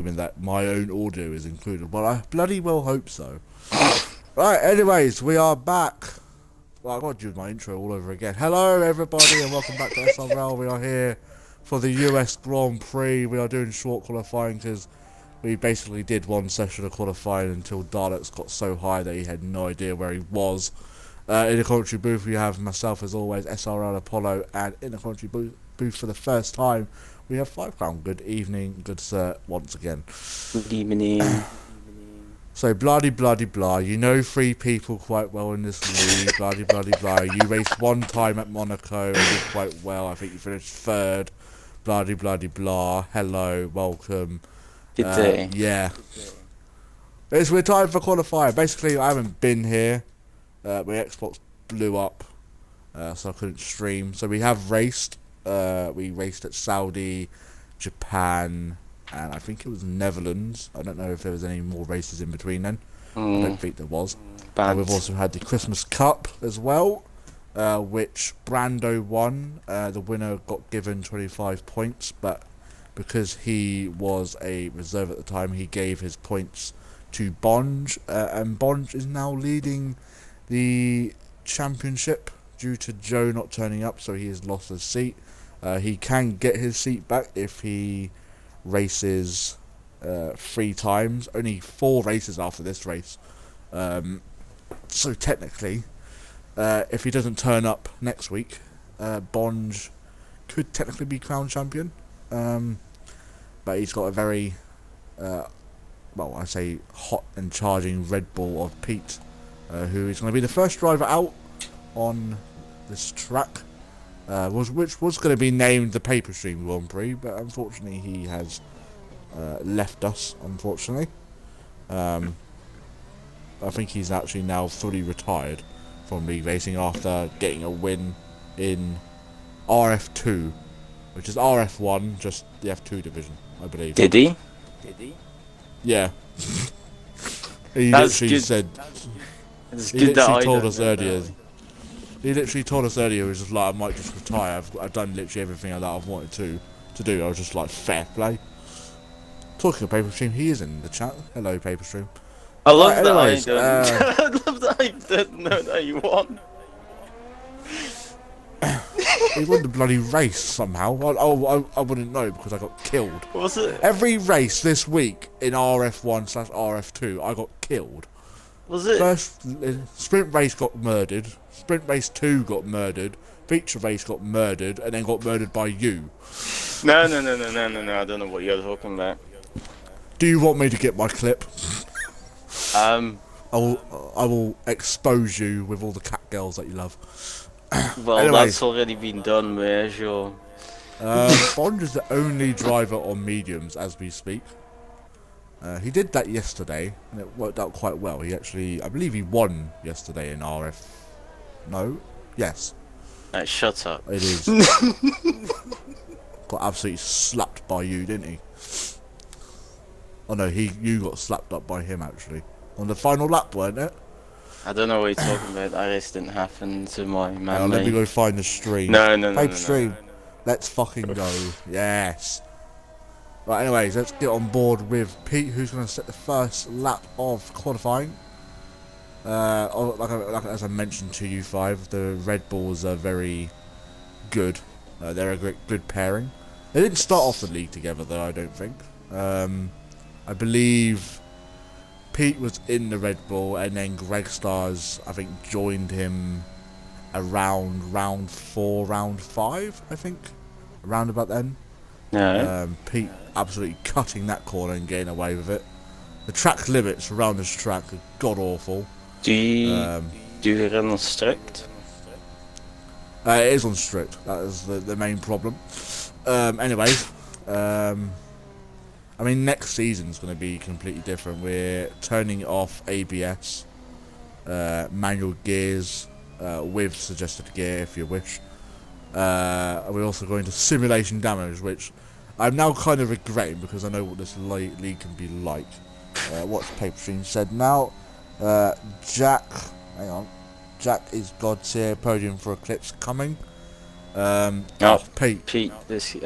that my own audio is included. Well, I bloody well hope so. Right, anyways, we are back. Well, I've got to do my intro all over again. Hello, everybody, and welcome back to SRL. We are here for the US Grand Prix. We are doing short qualifying because we basically did one session of qualifying until Daleks got so high that he had no idea where he was. In the commentary booth, we have myself, as always, SRL Apollo, and in the commentary booth for the first time, we have 5 Crown. Good evening, good sir, once again. Good evening. So, bloody blah, you know 3 people quite well in this league, bloody blah. You raced 1 time at Monaco and did quite well. I think you finished 3rd, bloody blah. Hello, welcome. Good day. Yeah. We're time for qualifying. Basically, I haven't been here. My Xbox blew up, so I couldn't stream. So we have raced. We raced at Saudi, Japan, and I think it was Netherlands. I don't know if there was any more races in between then. I don't think there was. We've also had the Christmas Cup as well, which Brando won. The winner got given 25 points, but because he was a reserve at the time, he gave his points to Bonge, and Bonge is now leading the championship due to Joe not turning up, so he has lost his seat. He can get his seat back if he races 3 times. Only 4 races after this race. So technically, if he doesn't turn up next week, Bonge could technically be crowned champion. But he's got a very, I say hot and charging Red Bull of Pete, who is going to be the first driver out on this track, which was going to be named the Paper Stream Grand Prix, but unfortunately he has left us, unfortunately. I think he's actually now fully retired from league racing after getting a win in RF2, which is RF1, just the F2 division, I believe. Did he? Yeah. He That's literally good. said... It's He good that literally I told don't us know earlier. that. He literally told us earlier. He was just like, I might just retire. I've done literally everything that I've wanted to do. I was just like, fair play. Talking of Paper Stream, he is in the chat. Hello, Paper Stream. I love Right, that anyways, I don't. I love that I didn't know that you won. He won the bloody race somehow. I wouldn't know because I got killed. What was it? Every race this week in RF1/RF2, I got killed. Was it? First sprint race got murdered. Sprint race 2 got murdered. Feature race got murdered, and then got murdered by you. No. I don't know what you're talking about. Do you want me to get my clip? Um. I will expose you with all the cat girls that you love. Well, Anyways. that's already been done. Where's your? Bond is the only driver on mediums as we speak. He did that yesterday, and it worked out quite well. He actually, I believe he won yesterday in RF. No? Yes. Shut up. It is. Got absolutely slapped by you, didn't he? Oh no, you got slapped up by him actually. On the final lap, weren't it? I don't know what you're talking about. That race didn't happen to my man. Let me go find the stream. No. Paper stream. Let's fucking go. Yes. Right, anyways, let's get on board with Pete, who's going to set the first lap of qualifying. As I mentioned to you 5, the Red Bulls are very good. They're a good pairing. They didn't start off the league together, though, I don't think. I believe Pete was in the Red Bull, and then Greg Stars, I think, joined him around round 4, round 5, I think. Around about then. No. Pete absolutely cutting that corner and getting away with it. The track limits around this track are god awful. Do you run on strict? It is on strict. That is the main problem. Anyways, I mean, next season's going to be completely different. We're turning off ABS, manual gears with suggested gear if you wish. We're also going to simulation damage, which I'm now kind of regretting because I know what this league can be like. What's Paper Stream said now? Jack, hang on. Jack is God tier. Podium for Eclipse coming. Pete. Pete, this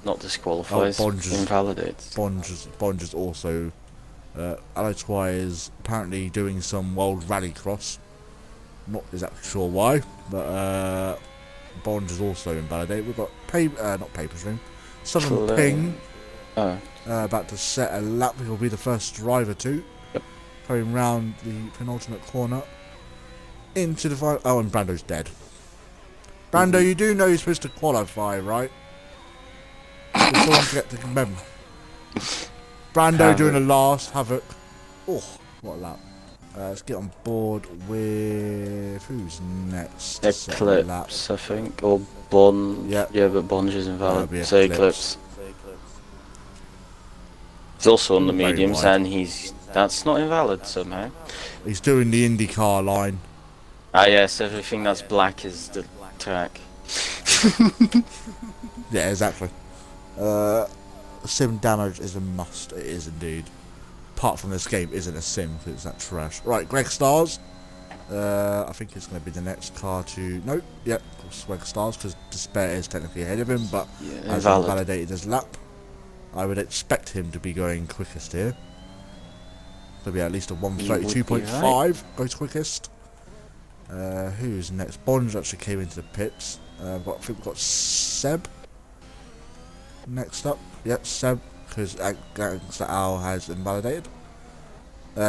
Not disqualifies, invalidates. Bonge is also Alex is apparently doing some World Rallycross. Not exactly sure why, but Bonge is also invalidated. We've got not paper stream. Southern Ping about to set a lap. He'll be the first driver to. Yep. Going round the penultimate corner into the final. Oh, and Brando's dead. Brando, you do know you're supposed to qualify, right? Did someone forget to remember? Brando doing the last Havoc. Oh, what a lap. Let's get on board with who's next? Eclipse, I think, or Bond. Yep. Yeah, but Bonge is invalid. So Eclipse. He's also on the mediums, and that's not invalid somehow. He's doing the IndyCar line. Ah yes, everything that's black is the track. Yeah, exactly. Sim damage is a must. It is indeed. Apart from this game isn't a sim because it's that trash. Right, Greg Stars. I think it's going to be the next car to... Nope. Yep, Greg Stars because Despair is technically ahead of him, but as invalidated his lap. I would expect him to be going quickest here. There'll be at least a 132.5 right. Goes quickest. Who's next? Bonge actually came into the pits. I think we've got Seb next up. Yep, Seb, because Gangsta Owl has invalidated.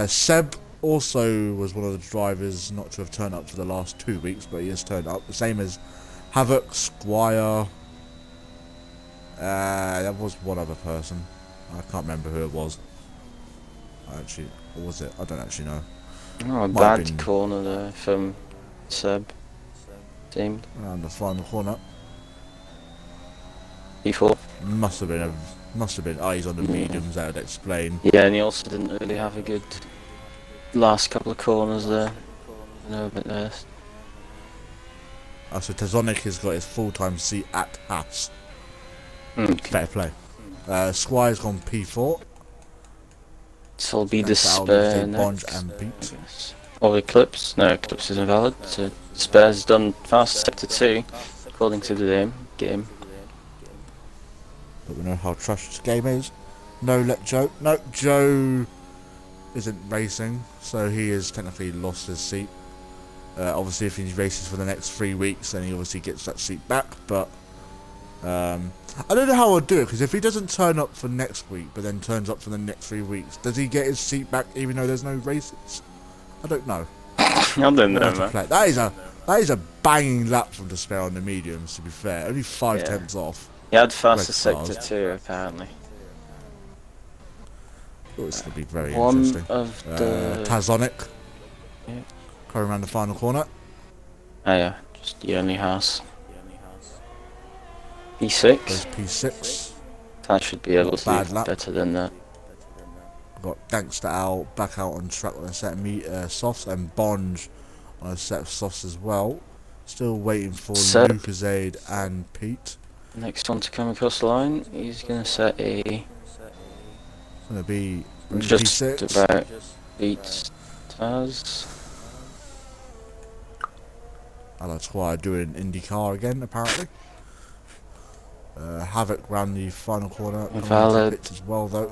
Seb also was one of the drivers not to have turned up for the last 2 weeks, but he has turned up. The same as Havoc, Squire. There was one other person. I can't remember who it was. Actually, or was it? I don't actually know. Oh, a bad corner there from Seb. Seemed. Around the final corner. E4. Must have been. Oh, he's on the mediums. That would explain. Yeah, and he also didn't really have a good last couple of corners there. A bit there. So Tazonic has got his full-time seat at Haas. Better play. Squire's gone P4. So it'll be Despair Bonge and Beat. Or Eclipse. No, Eclipse is invalid. So Despair's done fast sector 2, according to the game. But we know how trash this game is. No, Joe isn't racing, so he has technically lost his seat. Obviously, if he races for the next 3 weeks, then he obviously gets that seat back. But I don't know how I'll do it, because if he doesn't turn up for next week, but then turns up for the next 3 weeks, does he get his seat back even though there's no races? I don't know. I don't know, man. That is a banging lap from Despair on the mediums, to be fair. Only 5 tenths off. He had faster sector 2, apparently. Oh, it's going to be very interesting. Of the... Tazonic. Yeah. Going around the final corner. Oh yeah, just the only house. P6. There's P6. That should be able to do better than that. We've got Gangsta Owl back out on track with a set of softs, and Bonge on a set of softs as well. Still waiting for Lucasade and Pete. Next one to come across the line, he's going to set a... Going to be just P6. About beats Taz. That's why I'm doing IndyCar again, apparently. Havoc round the final corner. Invalid. As well, though.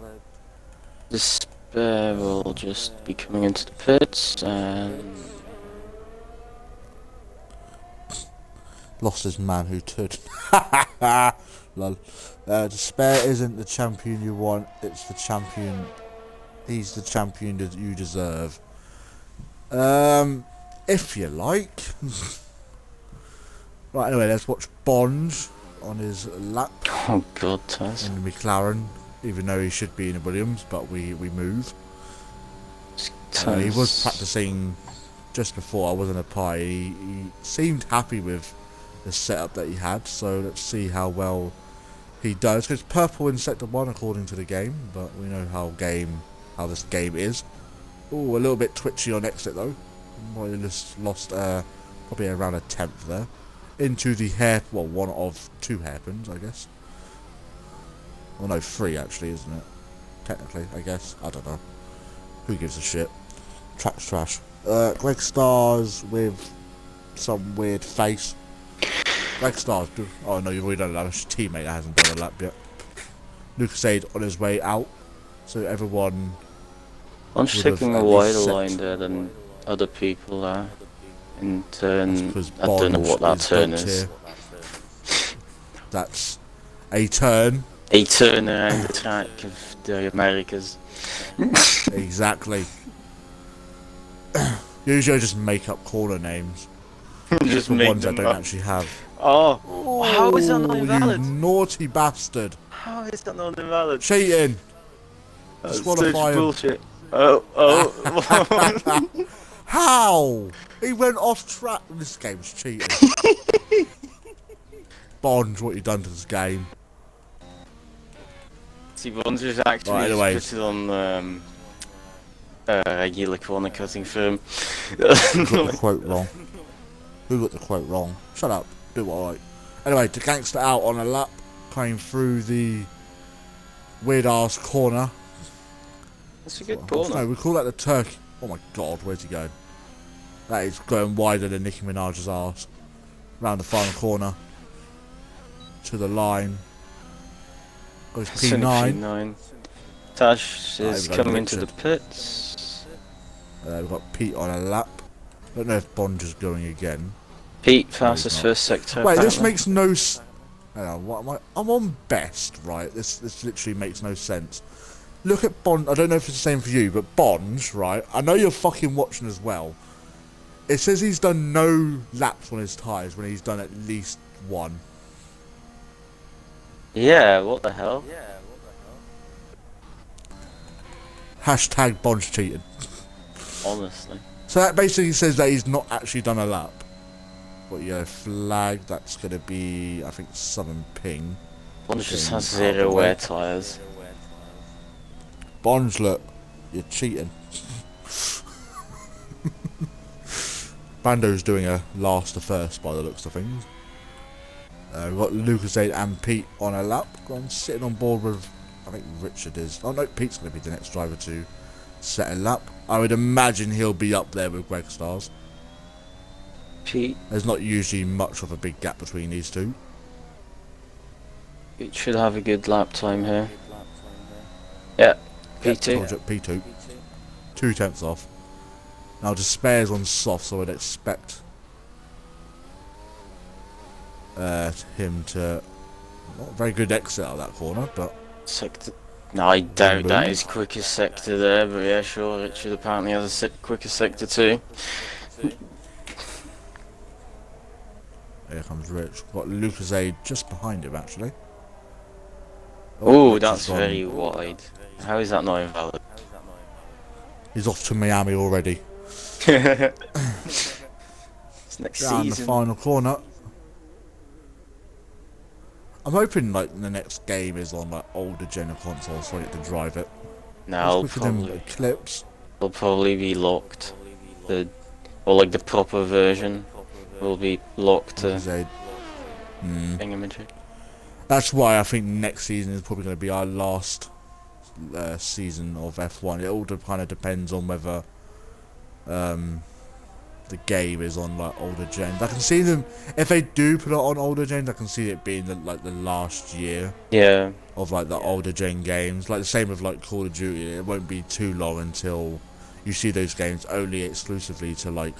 Despair will just be coming into the pits and... Lost his man who stood. Lol. Despair isn't the champion you want, it's the champion. He's the champion that you deserve. If you like. Right, anyway, let's watch Bonge on his lap. Oh god, Taz. In the McLaren, even though he should be in the Williams, but we move. He was practicing just before I was in a pie. He seemed happy with the setup that he had, so let's see how well he does. Because purple in sector 1 according to the game, but we know how this game is. Oh, a little bit twitchy on exit though. Might just lost probably around a tenth there. Into the one of 2 hairpins, I guess. Well, no, 3 actually, isn't it? Technically, I guess. I don't know. Who gives a shit? Track's trash. Greg Stars with some weird face. Greg Stars. Oh no, you've already done a lap. It's your teammate that hasn't done a lap yet. Lucasade on his way out, so everyone. I'm just would have taking a at least wider set- line there than other people are. In That's turn, because I don't know Bond what that is turn built is. here. That's a turn. A turn around the track of the Americas. Exactly. Usually I just make up corner names. Just The make ones I them don't up. actually have. Oh, how is that not You invalid? naughty bastard. How is that not invalid? Cheating. That's Disqualify such him. bullshit. Oh. How? He went off track. This game's cheating. Bond, what you done to this game? See, Bond's just actually Right, anyways. just put it on regular corner cutting for him. Who got the quote wrong? Who got the quote wrong? Shut up. Do what I like. Anyway, the gangster out on a lap, coming through the weird ass corner. That's a good No, corner. we call that the turkey. Oh my god, where's he going? That is going wider than Nicki Minaj's ass. Round the final corner. To the line. Goes It's only P9. P9. Tash is we've got coming into the Richard. pits. We've got Pete on a lap. Don't know if Bond is going again. Pete fastest not. first sector. Wait, this apparently. makes no s- Hang on, what am I? I'm on best, right? This literally makes no sense. Look at Bond. I don't know if it's the same for you, but Bond, right? I know you're fucking watching as well. It says he's done no laps on his tyres when he's done at least one. Yeah, what the hell? Hashtag Bond's cheating. Honestly. So that basically says that he's not actually done a lap. But yeah, flag, that's going to be, I think, Southern Ping. Bond just Getting has out of the zero way. wear tyres. Bonds, look, you're cheating. Bando's doing a last to first by the looks of things. We've got Lucasade and Pete on a lap. I'm sitting on board with, I think Richard is. Oh no, Pete's going to be the next driver to set a lap. I would imagine he'll be up there with Greg Stars. Pete, There's not usually much of a big gap between these two. Pete should have a good lap time here. Yeah, P2. P2. 2/10 off. Now Despairs on soft, so I'd expect him to not a very good exit out of that corner, but Sector. No, I doubt that move. is quickest sector there, but yeah, sure. Richard apparently has a quickest sector too. here comes Rich. Got Lucasade just behind him actually. Oh, Rich that's has gone- very wide. How is that not invalid? He's off to Miami already. It's next Down the season. final corner. I'm hoping like the next game is on like older gen consoles so I get to drive it. No, Let's look at them probably clips. will probably be locked. Or like the proper version will be locked to Lucasade. thingamajig. That's why I think next season is probably going to be our last season of F1. It all kind of depends on whether the game is on like older gens. I can see them if they do put it on older gens. I can see it being the last year Yeah, of like the older gen games. Like the same with like Call of Duty. It won't be too long until you see those games only exclusively to like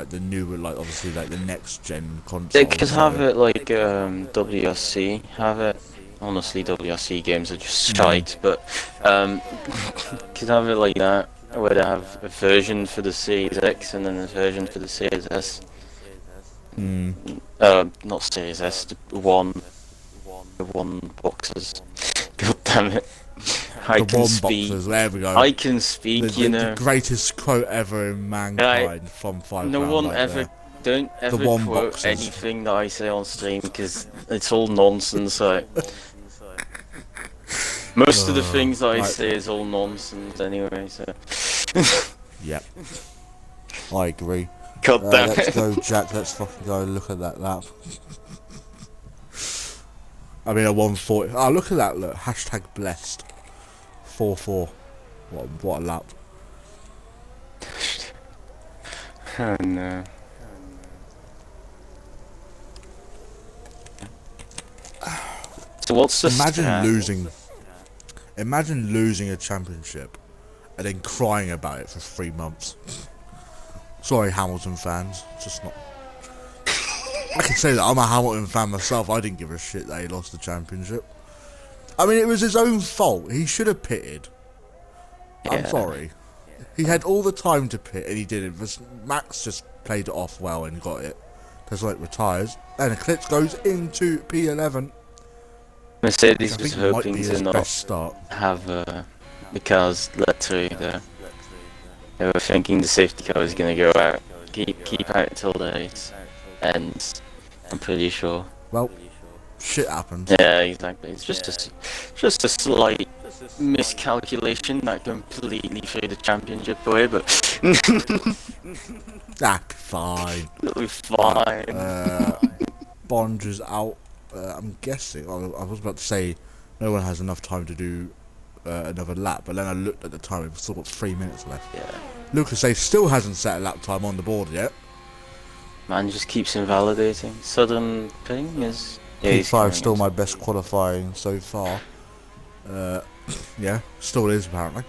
the newer, like obviously like the next gen console. they could have it like WRC have it. Honestly, WRC games are just shite, but could have it like that, where they have a version for the Series X and then a version for the Series S. Not Series S, the one boxes. God damn it! I The can one speak. boxers. There we go. I can speak. The, You the know, greatest quote ever in mankind from Five no Grand one right ever. there. Don't ever one quote boxes. anything that I say on stream because it's all nonsense. Like, most of the things that I right. say is all nonsense anyway. So, Yep. I agree. God damn Let's it. go, Jack. Let's fucking go look at that lap. I mean, a 140. Oh, look at that. Look. Hashtag blessed. 4-4. What a lap. Oh no. So what's the Imagine strat? losing. Imagine losing a championship and then crying about it for 3 months. Sorry, Hamilton fans. Just not. I can say that I'm a Hamilton fan myself. I didn't give a shit that he lost the championship. I mean, it was his own fault. He should have pitted. I'm sorry. He had all the time to pit and he didn't. Max just played it off well and got it. Desolate retires and Eclipse goes into P11. Mercedes was hoping be to not have the cars let through there. They were thinking the safety car was going to go out, keep out till the race ends. I'm pretty sure. Well, shit happens. Yeah, exactly. It's just a slight miscalculation that completely threw the championship away, but that'd be fine. It'll be fine. Bond is out. I'm guessing. I was about to say no one has enough time to do another lap, but then I looked at the time. We've still got 3 minutes left. Yeah. Lucas A still hasn't set a lap time on the board yet. Man just keeps invalidating. Southern thing is. Yeah, P5 still my best qualifying so far. Yeah, still is apparently.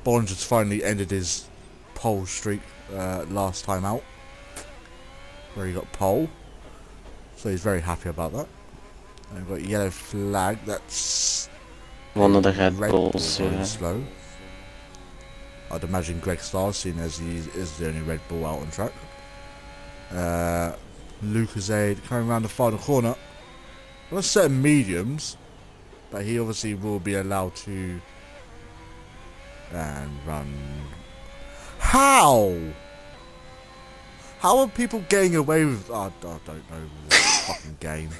Bond has finally ended his pole streak last time out, where he got pole. So he's very happy about that. And we've got a yellow flag. That's one of the Red Bulls. Yeah. Slow. I'd imagine Greg Starr, seeing as he is the only Red Bull out on track. Lucas Aid coming around the final corner. I'm going to set mediums, but he obviously will be allowed to and run. How? How are people getting away with? I don't know this fucking game.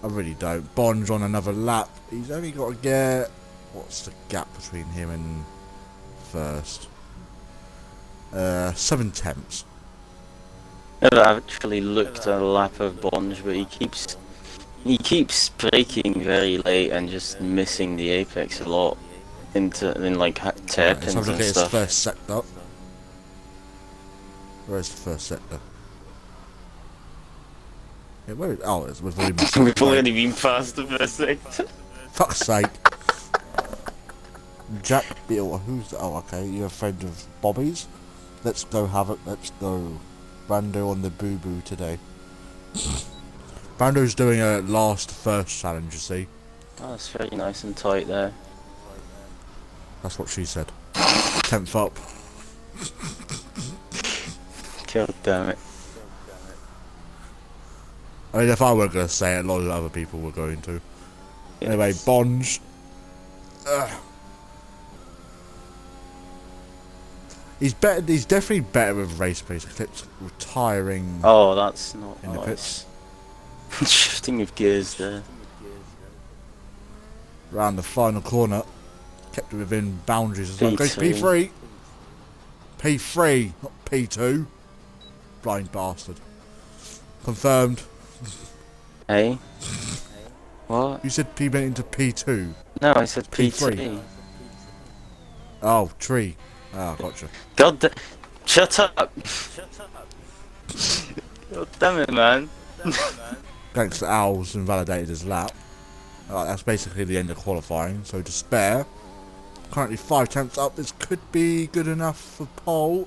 I really don't. Bond's on another lap. He's only got to get. What's the gap between him and first? 7 tenths. Never actually looked at a lap of Bond, but he keeps braking very late and just missing the apex a lot in like hairpins and his stuff. First sector. Where's the first sector? Yeah, where is, oh, it's with We've already been past the first sector. Fuck's sake. Jack Beale, who's the, oh okay, you're a friend of Bobby's. Let's go have it, let's go. Brando on the boo-boo today. Brando's doing a first challenge, you see. Oh, that's very nice and tight there. That's what she said. 10th up. God damn it. I mean, if I were going to say it, a lot of other people were going to. Yes. Anyway, Bonge. He's better. He's definitely better with race pace. Eclipse retiring. Oh, that's not in the pits. Shifting of gears there. Round the final corner, kept it within boundaries as well. Goes P3. P3, not P2. Blind bastard. Confirmed. Hey. What? You said P went into P2. No, I said P3. Oh, tree. Ah, gotcha. God shut up! God damn it, man. Thanks to Owls invalidated his lap. That's basically the end of qualifying, so to spare. Currently 5 tenths up, this could be good enough for pole.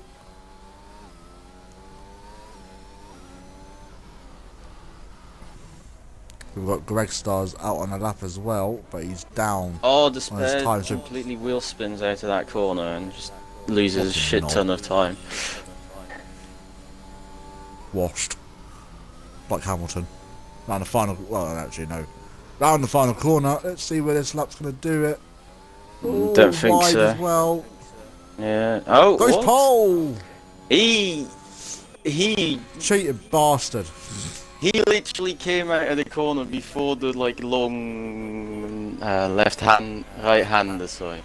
We've got Greg Stars out on a lap as well, but he's down. Oh, the spare completely wheel spins out of that corner and just loses a shit ton of time. Washed. Like Hamilton. Round the final, well actually no. Round the final corner, let's see where this lap's going to do it. Ooh, don't think so. As well. Yeah. Oh, goes what? pole! He cheated bastard. He literally came out of the corner before the like long left hand, right hander, sorry.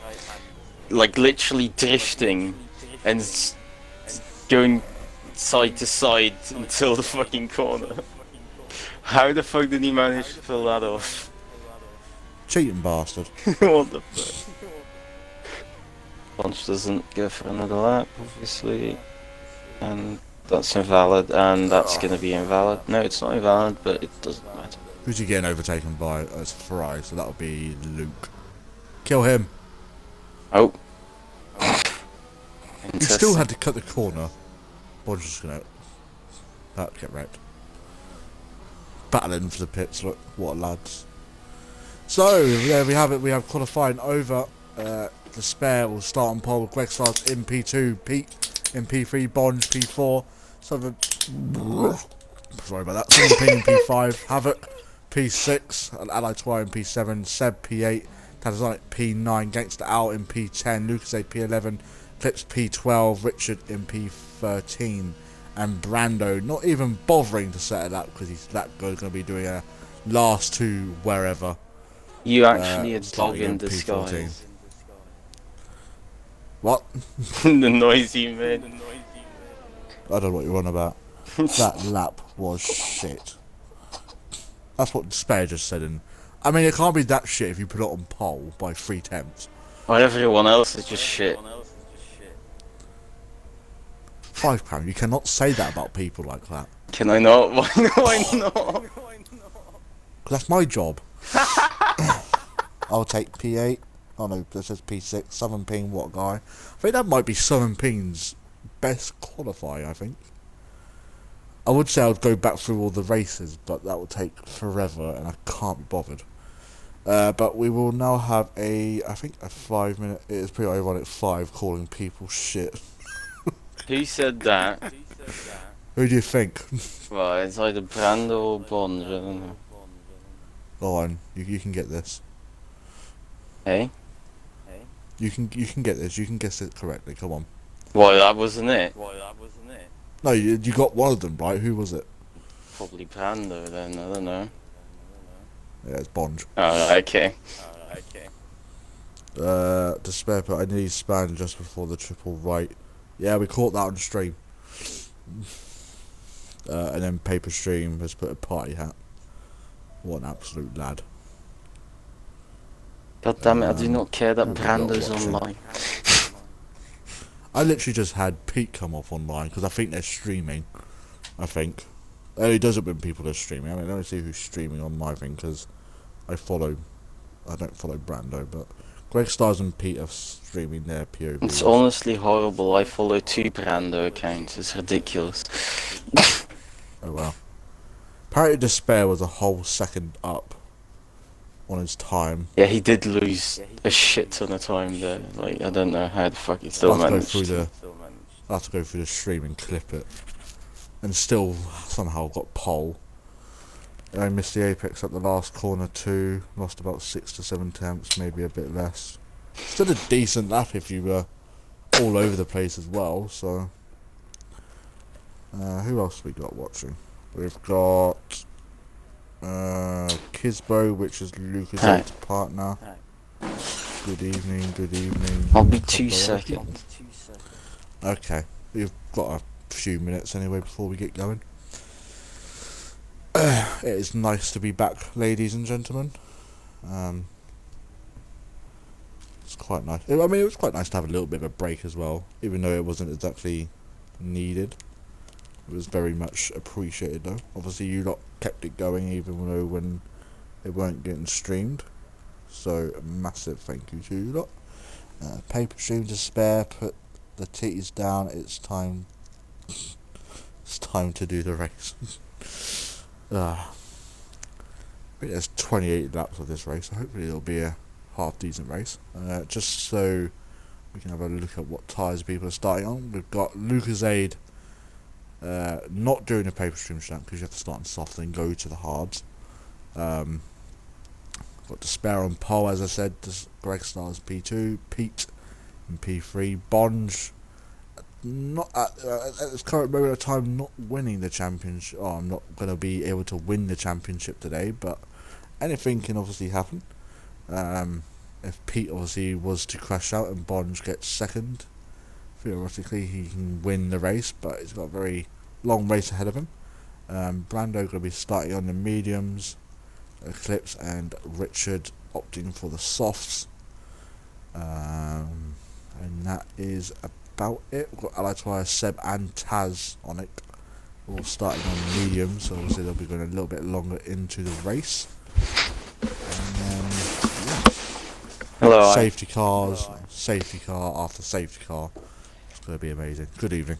Like literally drifting and going side to side until the fucking corner. How the fuck did he manage to pull that off? Cheating bastard. What the fuck? Bunch doesn't go for another lap, obviously. And that's invalid, and that's going to be invalid. No, it's not invalid, but it doesn't matter. Who's he getting overtaken by? It's Ferrari, so that'll be Luke. Kill him. Oh. He still had to cut the corner. Bodge is gonna get wrecked. Battling for the pits. Look, what lads. So there we have it. We have qualifying over. The spare will start on pole. Greg starts in P2. Pete in P3. Bonge P4. Southern. Sorry about that. Southern Ping in P5. Havoc P6. Allied Twire in P7. Seb P8. Tazonic P9. Gangster Owl in P10. Lucas A P11. Clips P12. Richard in P13. And Brando not even bothering to set it up because he's that good. Going to be doing a last two wherever. You actually a dog in disguise. What? The noise you made. I don't know what you're on about. That lap was shit. That's what Despair just said. And I mean, it can't be that shit if you put it on pole by 3 tenths. Well, everyone else is just shit. £5. You cannot say that about people like that. Can I not? Why not? Because that's my job. I'll take P8. Oh no, this says P6. Southern Ping, what guy? I think that might be Southern Ping's best qualify, I think. I would say I'd go back through all the races, but that would take forever and I can't be bothered. But we will now have I think a 5 minute, it is pretty ironic, 5 calling people shit. Who said that? Who do you think? Well, it's either Brando or Bond, I don't know. Go on, you can get this. Hey? You can get this. You can guess it correctly. Come on. Why, that wasn't it? No, you got one of them right. Who was it? Probably Brando then, I don't know. Yeah, it's Bond. Oh, okay. Despair, but I nearly spanned just before the triple right. Yeah, we caught that on stream. And then Paper Stream has put a party hat. What an absolute lad. God damn it, I do not care that Have we Brando's got watching? online. I literally just had Pete come off online because I think they're streaming. I think. It doesn't when people are streaming. I mean, let me see who's streaming on my thing because I don't follow Brando, but Greg Stars and Pete are streaming their POV. It's honestly horrible. I follow 2 Brando accounts. It's ridiculous. Oh well. Apparently Despair was a whole second up on his time. Yeah, he did lose a shit ton of time there. Like, I don't know how the fuck he still managed. I'll have to go through the stream and clip it. And still somehow got pole. I missed the apex at the last corner too. Lost about 6 to 7 tenths, maybe a bit less. Still a decent lap if you were all over the place as well, so... who else we got watching? We've got... Kisbo, which is Lucas' partner. Good evening, good evening. I'll be 2 seconds. Okay, we've got a few minutes anyway before we get going. It is nice to be back, ladies and gentlemen. It's quite nice. I mean, it was quite nice to have a little bit of a break as well, even though it wasn't exactly needed. It was very much appreciated though. Obviously you lot kept it going even though when they weren't getting streamed. So a massive thank you to you lot. Paper Stream to spare, put the titties down, it's time to do the race. I think there's 28 laps of this race, so hopefully it'll be a half decent race. Just so we can have a look at what tyres people are starting on. We've got Lucasade not doing a paper stream stamp because you have to start on soft and go to the hards. Got Despair on pole, as I said. Greg Stars P2, Pete in P3, Bonge not at this current moment of time not winning the championship. Oh, I'm not going to be able to win the championship today, but anything can obviously happen. If Pete obviously was to crash out and Bonge gets second, theoretically he can win the race, but he's got a very long race ahead of him. Brando going to be starting on the mediums, Eclipse and Richard opting for the softs, and that is about it. We've got Allied Twire, Seb and Taz on it, all starting on medium, so obviously they'll be going a little bit longer into the race. And then, yeah, Hello, Safety cars, safety car after safety car. It's going to be amazing. Good evening.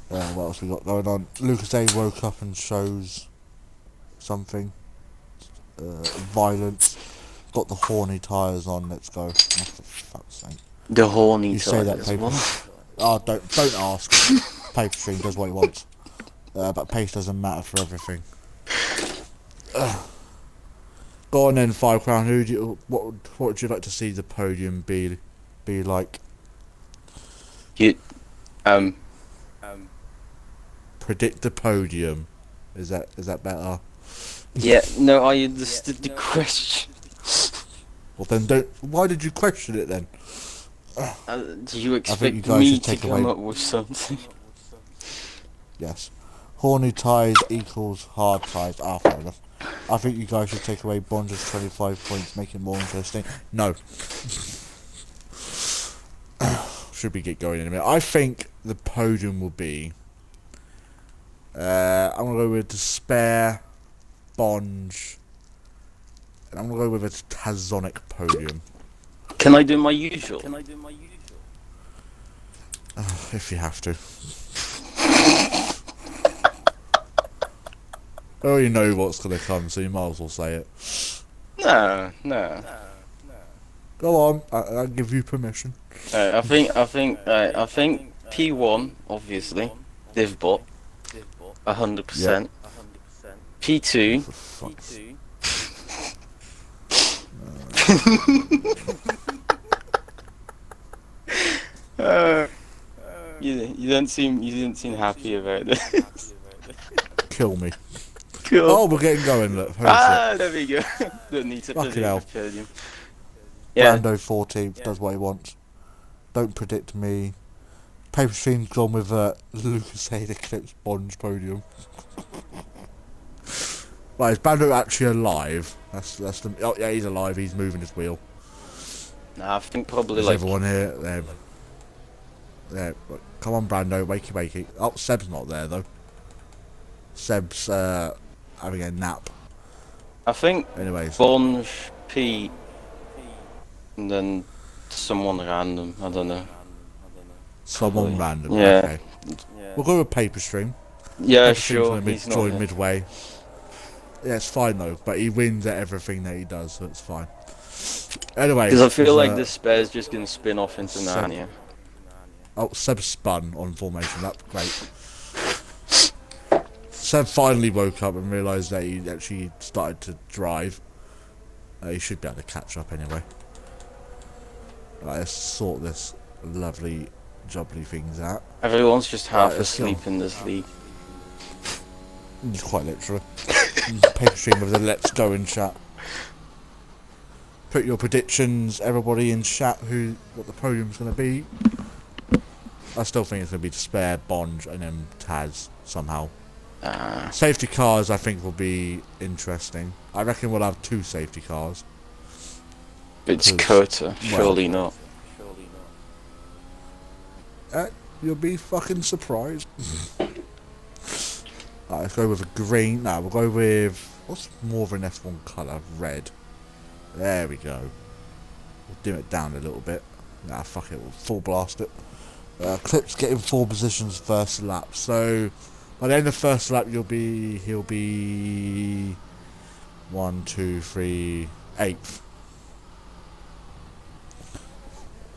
What else we got going on? Lucas A woke up and shows something. Violence. Got the horny tyres on. Let's go. Oh, for fuck's sake. The horny You say that, tires. paper. What? Oh, don't ask. Paper stream does what he wants. But pace doesn't matter for everything. Go on then, 5 Crown. What would you like to see the podium be like? You, Predict the podium. Is that better? yeah, no, I understood the question. Well then, don't. Why did you question it then? Do you you expect guys me should to take come away- up with something? Yes. Horny ties equals hard ties. Ah, fair enough. I think you guys should take away Bondra's 25 points, make it more interesting. No. Should we get going in a minute? I think the podium will be... I'm going to go with Despair, Bonge, and I'm going to go with a Tazonic podium. Can I do my usual? If you have to. I already know what's going to come, so you might as well say it. No. Go on, I'll give you permission. I think P1 obviously, DivBot, 100%. P2. For fuck's... You didn't seem happy about this. Kill me. Cool. Oh, we're getting going, look. Holy shit. There we go. Don't need to Fucking hell. predict the podium. Yeah. Brando 14th does what he wants. Don't predict me. Paper Stream's gone with Lucas Hayden Eclipse Bond's podium. Right, is Brando actually alive? That's the... Oh, yeah, he's alive. He's moving his wheel. Nah, I think probably There's like everyone here. There. Come on, Brando. Wakey. Oh, Seb's not there, though. Seb's having a nap. I think Anyways. Bonge, P, and then someone random. I don't know. Someone Probably. random. Yeah. Okay. We'll go with Paper Stream. Yeah, Paper Stream's sure. gonna He's not join here. midway. Yeah, it's fine though. But he wins at everything that he does, so it's fine. Anyway. Because I feel like the spare's just gonna spin off into Seb- Narnia. Oh, Seb spun on formation. That's great. Seb finally woke up and realised that he actually started to drive. He should be able to catch up anyway. Right, let's sort this lovely, jubbly things out. Everyone's just half Right, let's go. asleep in this league. Quite literally. Paper Stream with the let's go in chat. Put your predictions, everybody in chat, what the podium's going to be. I still think it's going to be Despair, Bonge, and then Taz somehow. Safety cars, I think, will be interesting. I reckon we'll have 2 safety cars. It's Because- Kota, well- surely not. You'll be fucking surprised. Alright, let's go with a green. No, we'll go with... What's more of an S1 colour? Red. There we go. We'll dim it down a little bit. Nah, fuck it, we'll full blast it. Clip's getting 4 positions first lap. So, by the end of first lap, he'll be 1, 2, 3, 8th.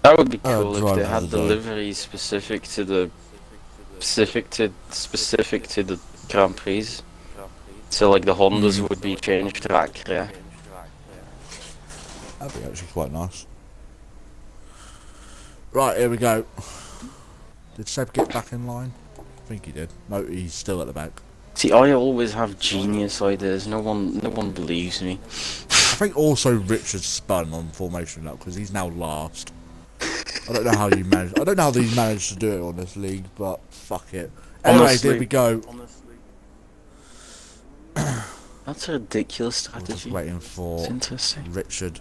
That would be cool if drive they of had the day. deliveries specific to the Grand Prix. So like the Hondas would be changed track, yeah. That'd be actually quite nice. Right, here we go. Did Seb get back in line? I think he did. No, he's still at the back. See, I always have genius ideas. No one believes me. I think also Richard spun on formation lap because he's now last. I don't know how you managed. I don't know how they managed to do it on this league, but fuck it. Anyway, Honestly. there we go. That's a ridiculous We're just strategy. waiting It's for interesting. Richard.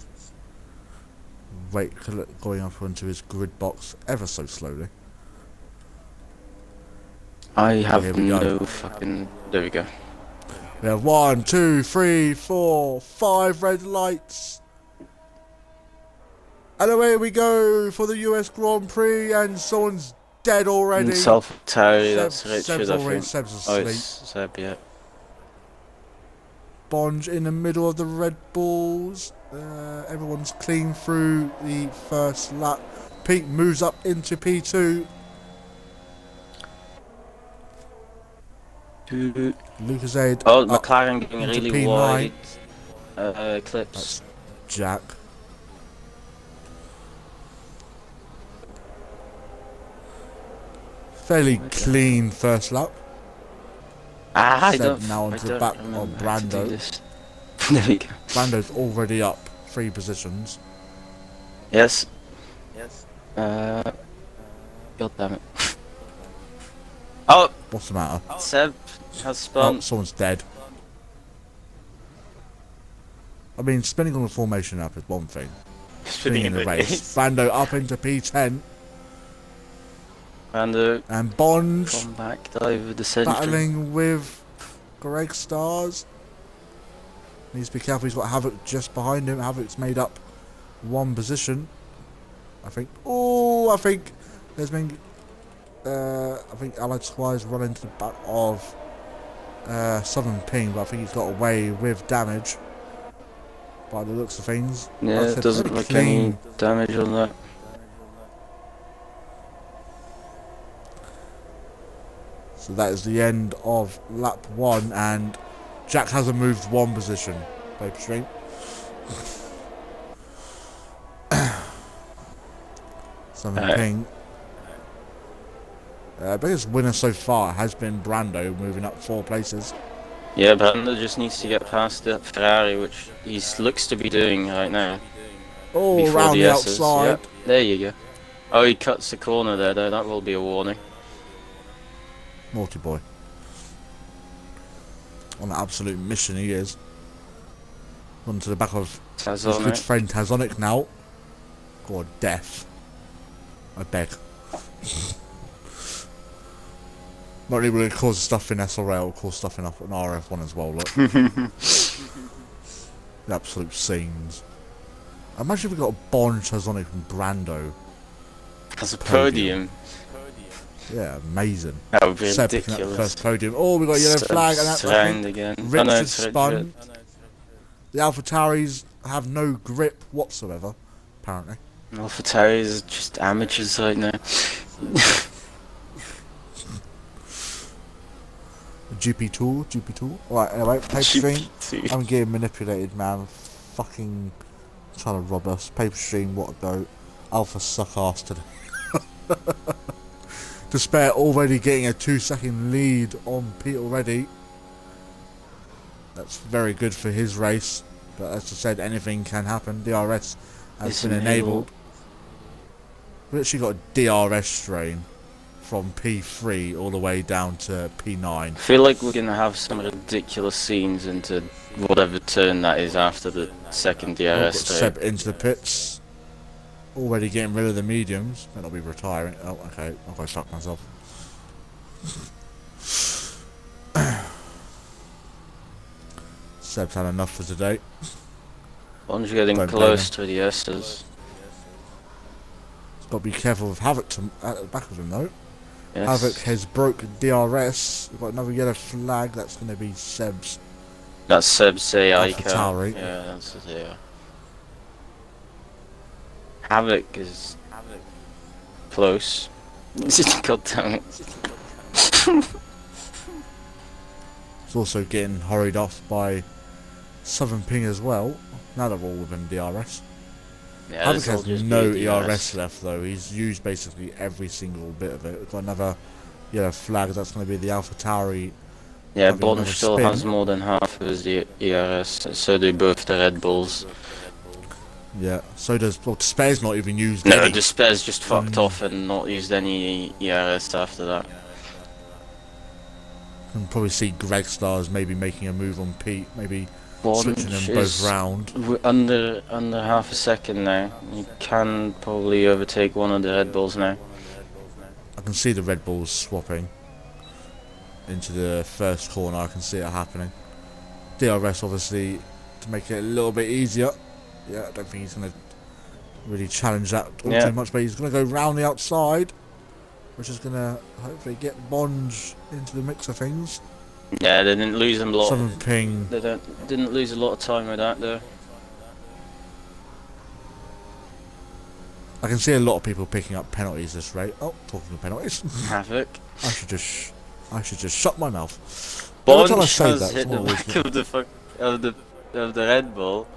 Going up onto his grid box ever so slowly. I Here have we go. no fucking. There we go. We have 1, 2, 3, 4, 5 red lights. And away we go for the US Grand Prix, and someone's dead already. Terry, that's Seb's Richard, I already, think. Seb's Oh, asleep. it's Seb, yeah. Bonge in the middle of the Red Bulls. Everyone's clean through the first lap. Pete moves up into P2. Lucasade. Oh, McLaren getting into really P9. wide. Clips. That's Jack. Fairly clean first lap. I Seb don't. now I onto the don't back remember of how to do Brando. this. There we go. Brando's already up 3 positions. Yes. God damn it. Oh, What's the matter? Seb has Oh, spun. someone's dead. I mean, spinning on the formation up is one thing. Spinning in the race. Brando up into P10. And Bonge come back over the century. battling with Greg Stars. Needs to be careful, he's got Havoc just behind him. Havoc's made up 1 position, I think. Oh, I think there's been I think Alex Squire's run into the back of Southern Ping, but I think he's got away with damage by the looks of things. Yeah, Like I it said, doesn't pretty look clean. any damage on that. So that is the end of lap 1, and Jack hasn't moved 1 position. Paper stream. Southern Ping. Biggest winner so far has been Brando, moving up 4 places. Yeah, Brando just needs to get past that Ferrari, which he looks to be doing right now. Oh, Before around the S's. outside. Yep, there you go. Oh, he cuts the corner there, though. That will be a warning. Naughty boy. On an absolute mission he is. On to the back of his good friend Tazonic now. God, death. I beg. Not really going to cause stuff in SRL, cause stuff in RF1 as well, look. The absolute scenes. Imagine if we got a Bonge, Tazonic and Brando. As a podium. Yeah, amazing. That would be Seb picking up the ridiculous. first podium. Oh, we got a yellow flag, and that's round again. Richard spun. The AlphaTauris have no grip whatsoever, apparently. AlphaTauris is just amateurs right now. GP tool. Right, anyway, paper stream. I'm getting manipulated, man. Fucking trying to rob us. Paper stream, what a go. Alpha suck ass today. Despair already getting a 2-second lead on Pete already. That's very good for his race. But as I said, anything can happen. DRS has been enabled. We actually got a DRS strain from P3 all the way down to P9. I feel like we're going to have some ridiculous scenes into whatever turn that is after the second DRS strain. Seb into the pits. Already getting rid of the mediums. Might not be retiring. Oh, okay. I'll go fuck myself. Seb's had enough for today. One's getting close to the S's. Got to be careful with Havoc at the back of him though. Yes. Havoc has broken DRS. We've got another yellow flag. That's going to be Seb's. That's Seb's AI car. AlphaTauri. Yeah, that's his AI. Havoc is close. God damn it. It's also getting hurried off by Southern Ping as well. Now they're all within DRS. Yeah, Havoc has no DRS ERS left though. He's used basically every single bit of it. We've got another yellow flag. That's going to be the AlphaTauri. Yeah, Bonge still has more than half of his ERS. So do both the Red Bulls. Yeah, so does... Well, Despaire's not even used No, any. Despaire's just fucked off and not used any ERS after that. You can probably see Greg Stars maybe making a move on Pete. Maybe Bonge switching them both round. Under half a second now. You can probably overtake one of the Red Bulls now. I can see the Red Bulls swapping into the first corner. I can see it happening. DRS obviously to make it a little bit easier. Yeah, I don't think he's going to really challenge that all Yeah. too much, but he's going to go round the outside, which is going to hopefully get Bond into the mix of things. Yeah, they didn't lose a lot. Southern ping. They didn't lose a lot of time with that though. I can see a lot of people picking up penalties this rate. Oh, talking of penalties. Havoc. I should just shut my mouth. Bond Every time I say has that, hit the back of the Red Bull.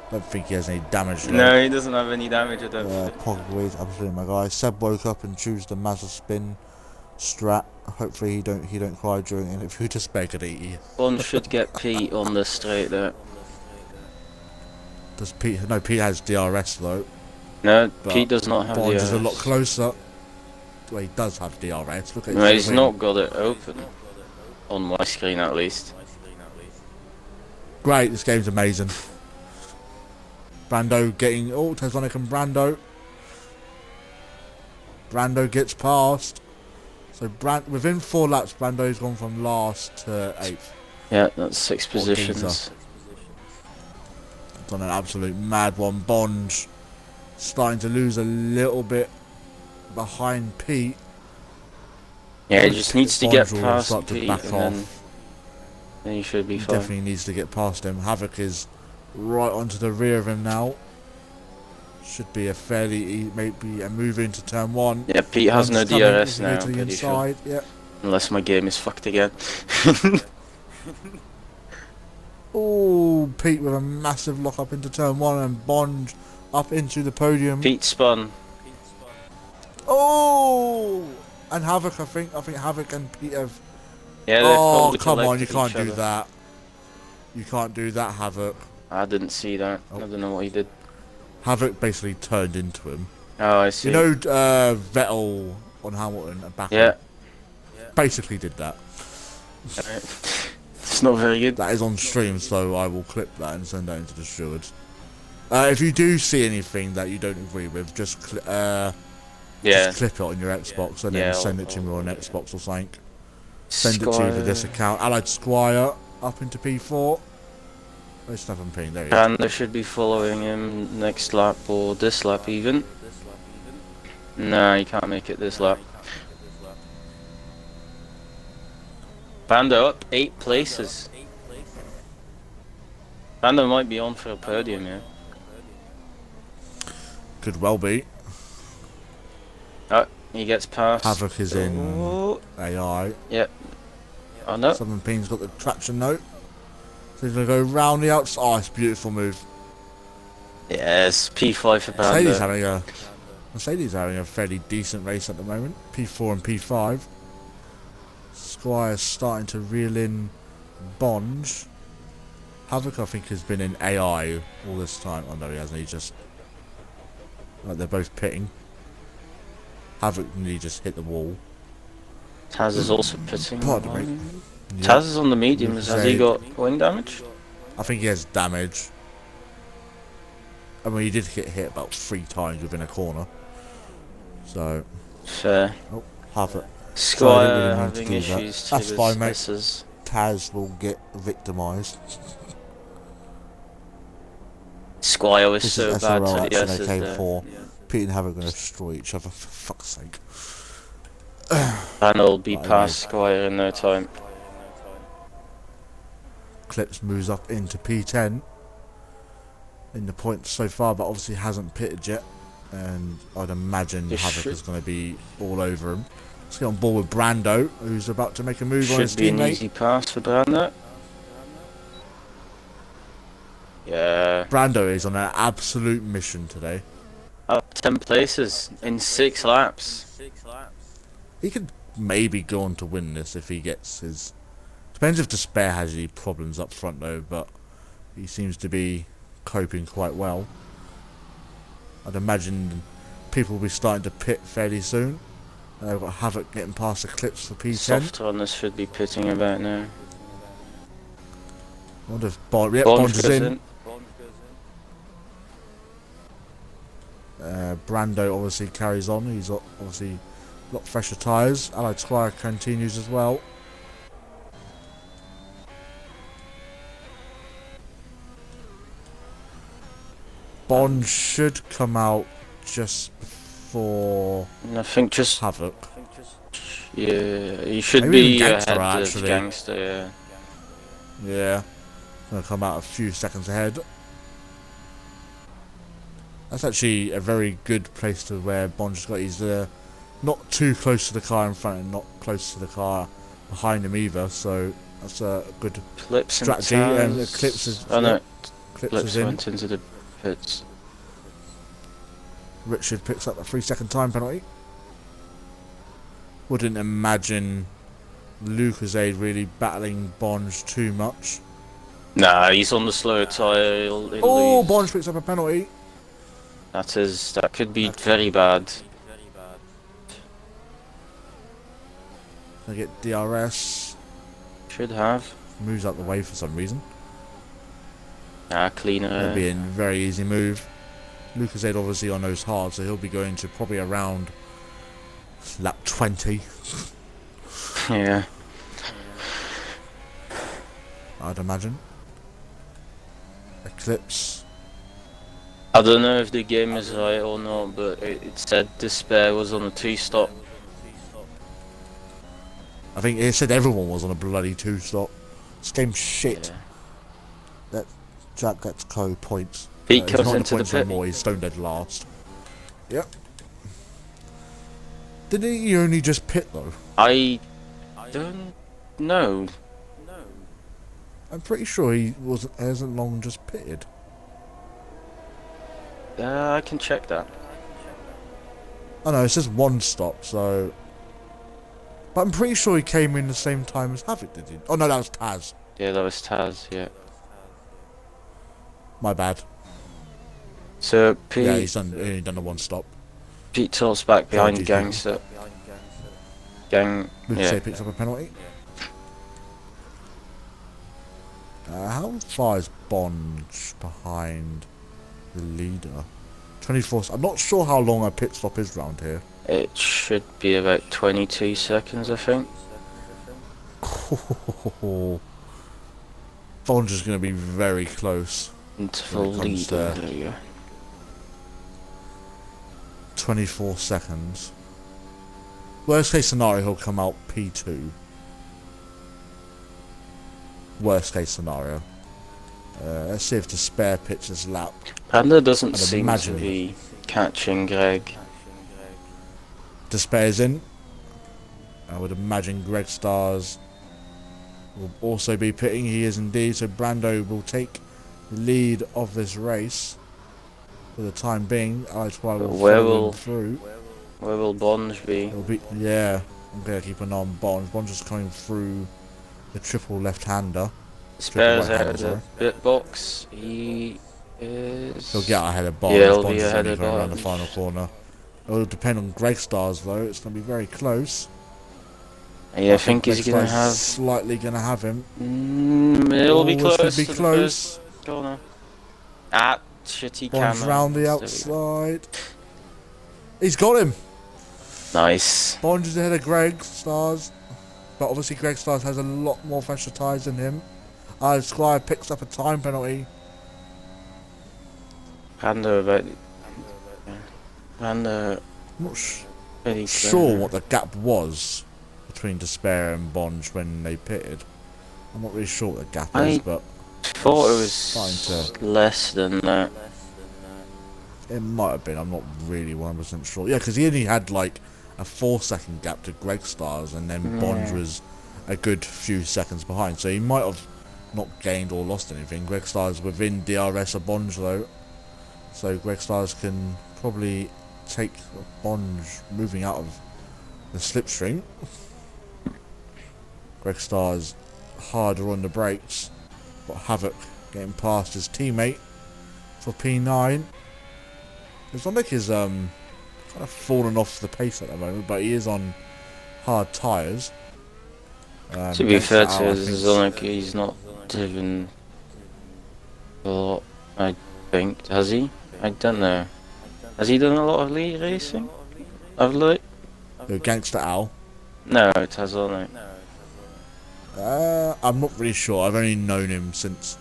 I don't think he has any damage there. No, he doesn't have any damage. I don't think. Pogways, absolutely my guy. Seb woke up and chose the Mazda spin strat. Hopefully he don't cry during the interview to spare good eat. Bond should get Pete on the straight there. Does Pete? No, Pete has DRS though. No, But Pete does not have Bond DRS. is a lot closer. Well, he does have DRS. Look at No, his he's not got it open. On my screen at least. Great, this game's amazing. Brando getting... Oh, Tesonic and Brando. Brando gets past. So within 4 laps, Brando's gone from last to 8th. Yeah, that's 6 positions. Done an absolute mad one. Bond starting to lose a little bit behind Pete. Yeah, he just needs to get Bond will past start to Pete back and off. then he should be He fine. definitely needs to get past him. Havoc is right onto the rear of him now. Should be a fairly maybe a move into turn 1. Yeah, Pete has no Bond's coming DRS here now, to I'm the pretty sure. inside. Yep. Unless my game is fucked again. Oh, Pete with a massive lock up into turn 1 and Bond up into the podium. Pete spun. Oh, and Havoc. I think Havoc and Pete have. Yeah, they've Oh, probably come on! You collected can't each do other. that. You can't do that, Havoc. I didn't see that. Oh. I don't know what he did. Havoc basically turned into him. Oh, I see. You know, Vettel on Hamilton and back. Yeah. Basically did that. It's not very good. That is on stream, so I will clip that and send that into the stewards. If you do see anything that you don't agree with, just Yeah. just clip it on your Xbox and then Yeah, send it to me on Xbox or something. Send it to Squire. you for this account. Allied Squire up into P4. There's Stephen Payne, there he is. Brando should be following him next lap or this lap even. Nah, he can't make it this lap. Brando up 8 places. Brando might be on for a podium, yeah. Could well be. Oh, he gets past. Havoc is in Oh, AI. yep. Oh no. Stephen Payne's got the traction note. So he's going to go round the outside. Oh, it's a beautiful move. Yes, P5 for Brando. Mercedes having a fairly decent race at the moment. P4 and P5. Squire's starting to reel in Bond. Havoc, I think, has been in AI all this time. Oh no, he hasn't. He just... Like, they're both pitting. Havoc nearly just hit the wall. Taz is also pitting. Pardon me. Yeah. Taz is on the mediums. Has he got wing damage? I think he has damage. I mean, he did get hit about 3 times within a corner. So... Fair. Oh, Havoc. Squire really need to having do that. issues That's to fine, his mate. misses. Taz will get victimised. Squire was This so is bad SRL to the action S's they there. came for. Pete and Havoc are going to destroy each other, for fuck's sake. And will be Right, past Squire in no time. Clips moves up into P10 in the points so far, but obviously hasn't pitted yet. And I'd imagine This Havoc should- is going to be all over him. Let's get on board with Brando, who's about to make a move on his Should be an teammate. easy pass for Brando. Yeah. Brando is on an absolute mission today. Up 10 places in 6 laps. He could maybe go on to win this if he gets his... Depends if Despair has any problems up front though, but he seems to be coping quite well. I'd imagine people will be starting to pit fairly soon. We've got Havoc getting past the clips for P10. Soft runners should be pitting about now. I wonder if Bond, yep, Bond Bond is goes in. Brando obviously carries on. He's got obviously a lot fresher tyres. Allied Squire continues as well. Bond should come out just before And I think just Havoc. yeah, he should Maybe even be Gangster, ahead of actually. Gangster. Yeah. Yeah, gonna come out a few seconds ahead. That's actually a very good place to where Bond just got. He's not too close to the car in front and not close to the car behind him either. So that's a good Clips strategy. and And Eclipse is, oh no, Eclipse Clips is in. went into the pits. Richard picks up a 3-second time penalty. Wouldn't imagine Lucasade really battling Bond too much. Nah, he's on the slow tyre. He'll Oh, lose. Bond picks up a penalty. That could be very bad. Gonna get DRS. Should have. Moves out the way for some reason. Ah, cleaner. That'd be a very easy move. Lucasade obviously on those hard, so he'll be going to probably around lap 20, Yeah. I'd imagine. Eclipse. I don't know if the game is right or not, but it said Despair was on a 2-stop. I think it said everyone was on a bloody 2-stop. This game's shit. Yeah. That Jack gets points. Pete He's comes not in into the points pit. anymore, he's stone dead last. Yep. Didn't he only just pit though? I don't know. I'm pretty sure he hasn't long just pitted. I can check that. Oh no, it says 1 stop, so... But I'm pretty sure he came in the same time as Havoc, did he? Oh no, that was Taz. Yeah, that was Taz. Yeah. My bad. So Pete, Yeah, he's only done the 1 stop. Pete tilts back behind Apologies, Gangster. Lucasade picks up a penalty. How far is Bond behind the leader? 24. I'm not sure how long a pit stop is round here. It should be about 22 seconds, I think. Bond's just going to be very close. Into the When it comes leader. to- There you go. 24 seconds. Worst case scenario, he'll come out P2. Worst case scenario. Let's see if the spare pitch is lap. Panda doesn't I'd seem to imagine. be catching Greg. Despair's in. I would imagine Greg Stars will also be pitting. He is indeed. So Brando will take the lead of this race for the time being. Alex White will Where follow will- him through. Where will Bond be? It'll be, yeah, I'm going to keep an eye on Bond. Bond's just coming through the triple left-hander. Spares right out hand, of the bit box. He is. He'll get ahead of Bond. Yeah, he'll Bond's be just ahead only of going around the Bond. final corner. It'll depend on Greg Stars though. It's going to be very close. Yeah, I think he's Greg gonna Stars have. is slightly going to have him. It'll be Oh, close. it's gonna be to the close. first corner. Ah, shitty Bond's camera. round the There we go. outside. He's got him. Nice. Bond is ahead of Greg Stars, but obviously Greg Stars has a lot more fresher tyres than him. Squire picks up a time penalty. Panda about. Panda. I'm not Pretty sure clear. what the gap was between Despair and Bond when they pitted. I'm not really sure what the gap is, but Thought it Starting was less than that. it might have been. I'm not really 100% sure. Yeah, because he only had like a 4-second gap to Greg Stars, and then Bond was a good few seconds behind. So he might have not gained or lost anything. Greg Stars within DRS of Bond though, so Greg Stars can probably take Bond moving out of the slipstream. Greg Stars harder on the brakes, but Havoc getting past his teammate for P9. Sonic is kind of fallen off the pace at the moment, but he is on hard tyres. To be fair to Zonic, he's not driven a lot, I think. Has he? I don't know. Has he done a lot of league racing? Of late? Gangster Al. No, it has Zonic. I'm not really sure. I've only known him since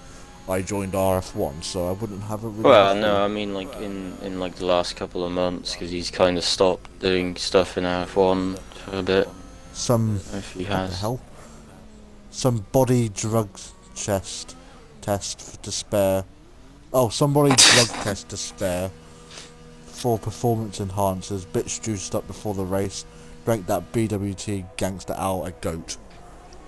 I joined RF1, so I wouldn't have a really. Well, no, I mean like in like the last couple of months, because he's kind of stopped doing stuff in F1 for a bit. Some. If he What the has. hell? Some body drug test to spare. Oh, some body drug test to spare. 4 performance enhancers. Bitch juiced up before the race. Drank that BWT gangster out a goat.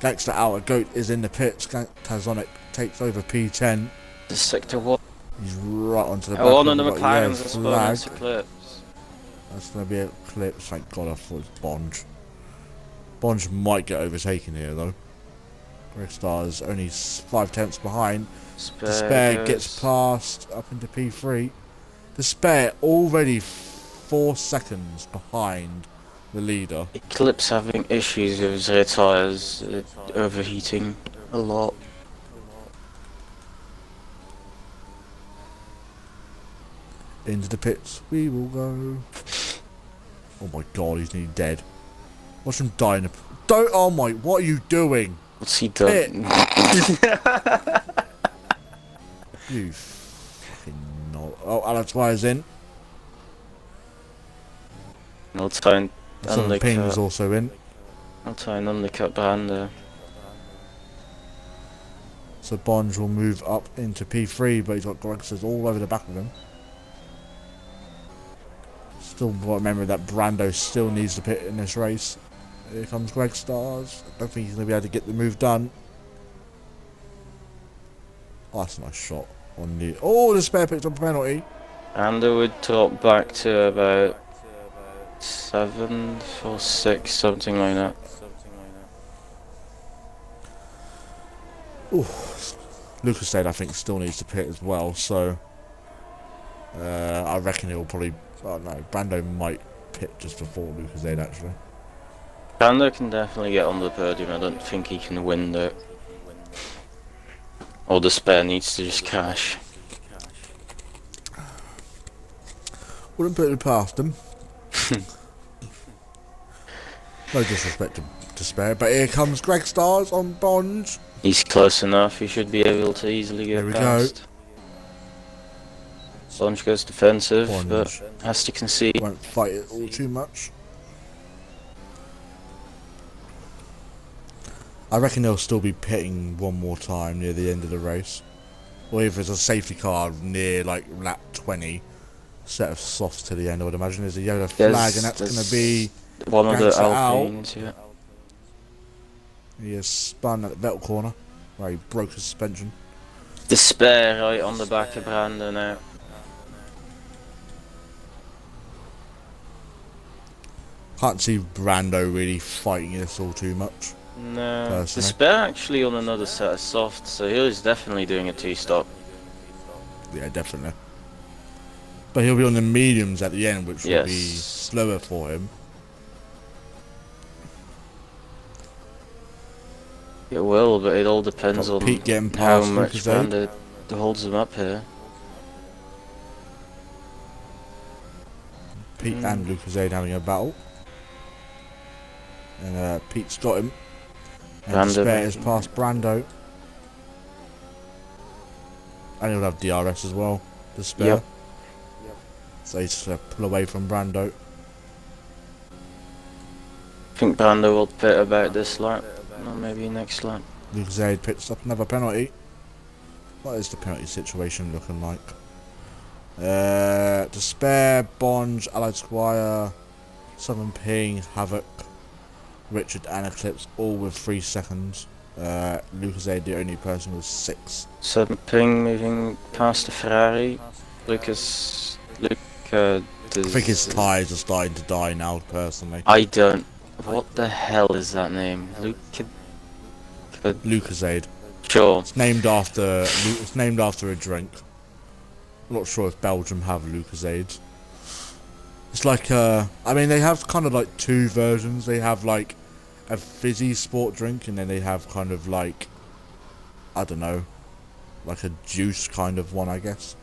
Gangster out a goat is in the pits. Tazonic takes over P10. The sector one. He's right onto the back One of of the the McLarens are spawning flag. into clips. That's going to be a clip. Thank God I thought it was Bonge. Bonge might get overtaken here though. Greg Star's only 5 tenths behind. Despair gets past up into P3. Despair already 4 seconds behind the leader. Eclipse having issues with their tyres overheating a lot. Into the pits we will go. Oh my God, he's nearly dead. Watch him die in the... Don't... Oh my... What are you doing? What's he done? You fucking no... Oh, Alex Wire's in. I'll try and Southern Ping's undercut. also in. I'll try and undercut Brando. So Bonge will move up into P3, but he's got Grexers all over the back of him. Still remember that Brando still needs to pit in this race. Here comes Greg Stars. I don't think he's going to be able to get the move done. Oh, that's a nice shot on the... Oh, the spare picked up a penalty. Brando would drop back to about 7th or 6th, something like that. Ooh. Lucas said I think still needs to pit as well, so... I reckon he'll probably... Oh no, Brando might pit just before Lucas Aid actually. Brando can definitely get on the podium. I don't think he can win though. Or the spare needs to just crash. Wouldn't put it past him. No disrespect to spare, but here comes Greg Stars on Bonge. He's close enough. He should be able to easily get There we past. Bonge goes defensive, Bonge but has to concede. won't fight it all too much. I reckon they'll still be pitting one more time near the end of the race. Or if there's a safety car near like lap 20, set of softs to the end, I would imagine. There's a yellow flag and that's going to be... one of the Gangster Alpines, yeah. He has spun at the Vettel corner, where he broke his suspension. The spare right on the back of Brando now. Can't see Brando really fighting this all too much. No, the personally. spare actually on another set of softs, so he was definitely doing a two-stop. Yeah, definitely. But he'll be on the mediums at the end, which will be Yes. slower for him. It will, but it all depends Got on Pete getting how past much Lucas Aid. Brando holds him up here. Pete and Lucas Aid having a battle. And Pete's got him. And Brando Despair is past Brando. And he'll have DRS as well, Despair. Yep. So he's just going to pull away from Brando. I think Brando will pit about this lap, or maybe next lap. Lucas Aid picks up another penalty. What is the penalty situation looking like? Despair, Bonge, Allied Squire, Southern Ping, Havoc, Richard and Eclipse, all with 3 seconds. Lucas Aid, the only person with 6. Southern Ping moving past the Ferrari. I think his tyres are starting to die now, personally. I don't. What the hell is that name? Lucas Aid. Sure. It's named after a drink. I'm not sure if Belgium have Lucas Aid. It's like I mean they have kind of like 2 versions. They have like a fizzy sport drink, and then they have kind of like, I don't know, like a juice kind of one, I guess.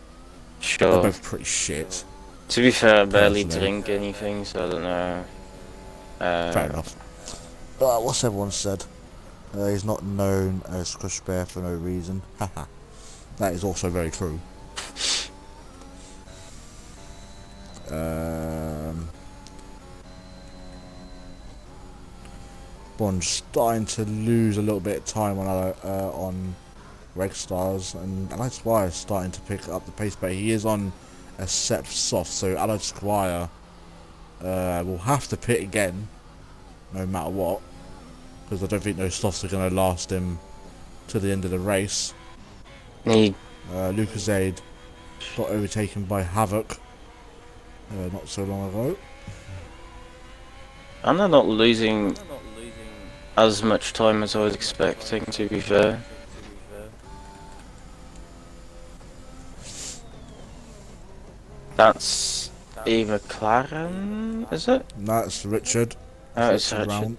They're Sure. both pretty shit. To be fair, I barely Personally. drink anything, so I don't know. Fair enough. What's everyone said? He's not known as Crush Bear for no reason. Haha. That is also very true. Bond's starting to lose a little bit of time on Red Stars, and Allied Squire is starting to pick up the pace, but he is on a set soft, so Allied Squire will have to pit again, no matter what, because I don't think those softs are going to last him to the end of the race. Lucasade got overtaken by Havoc not so long ago. And they're not losing as much time as I was expecting, to be fair. That's a McLaren, is it? That's Richard. Oh, it's Richard. Round.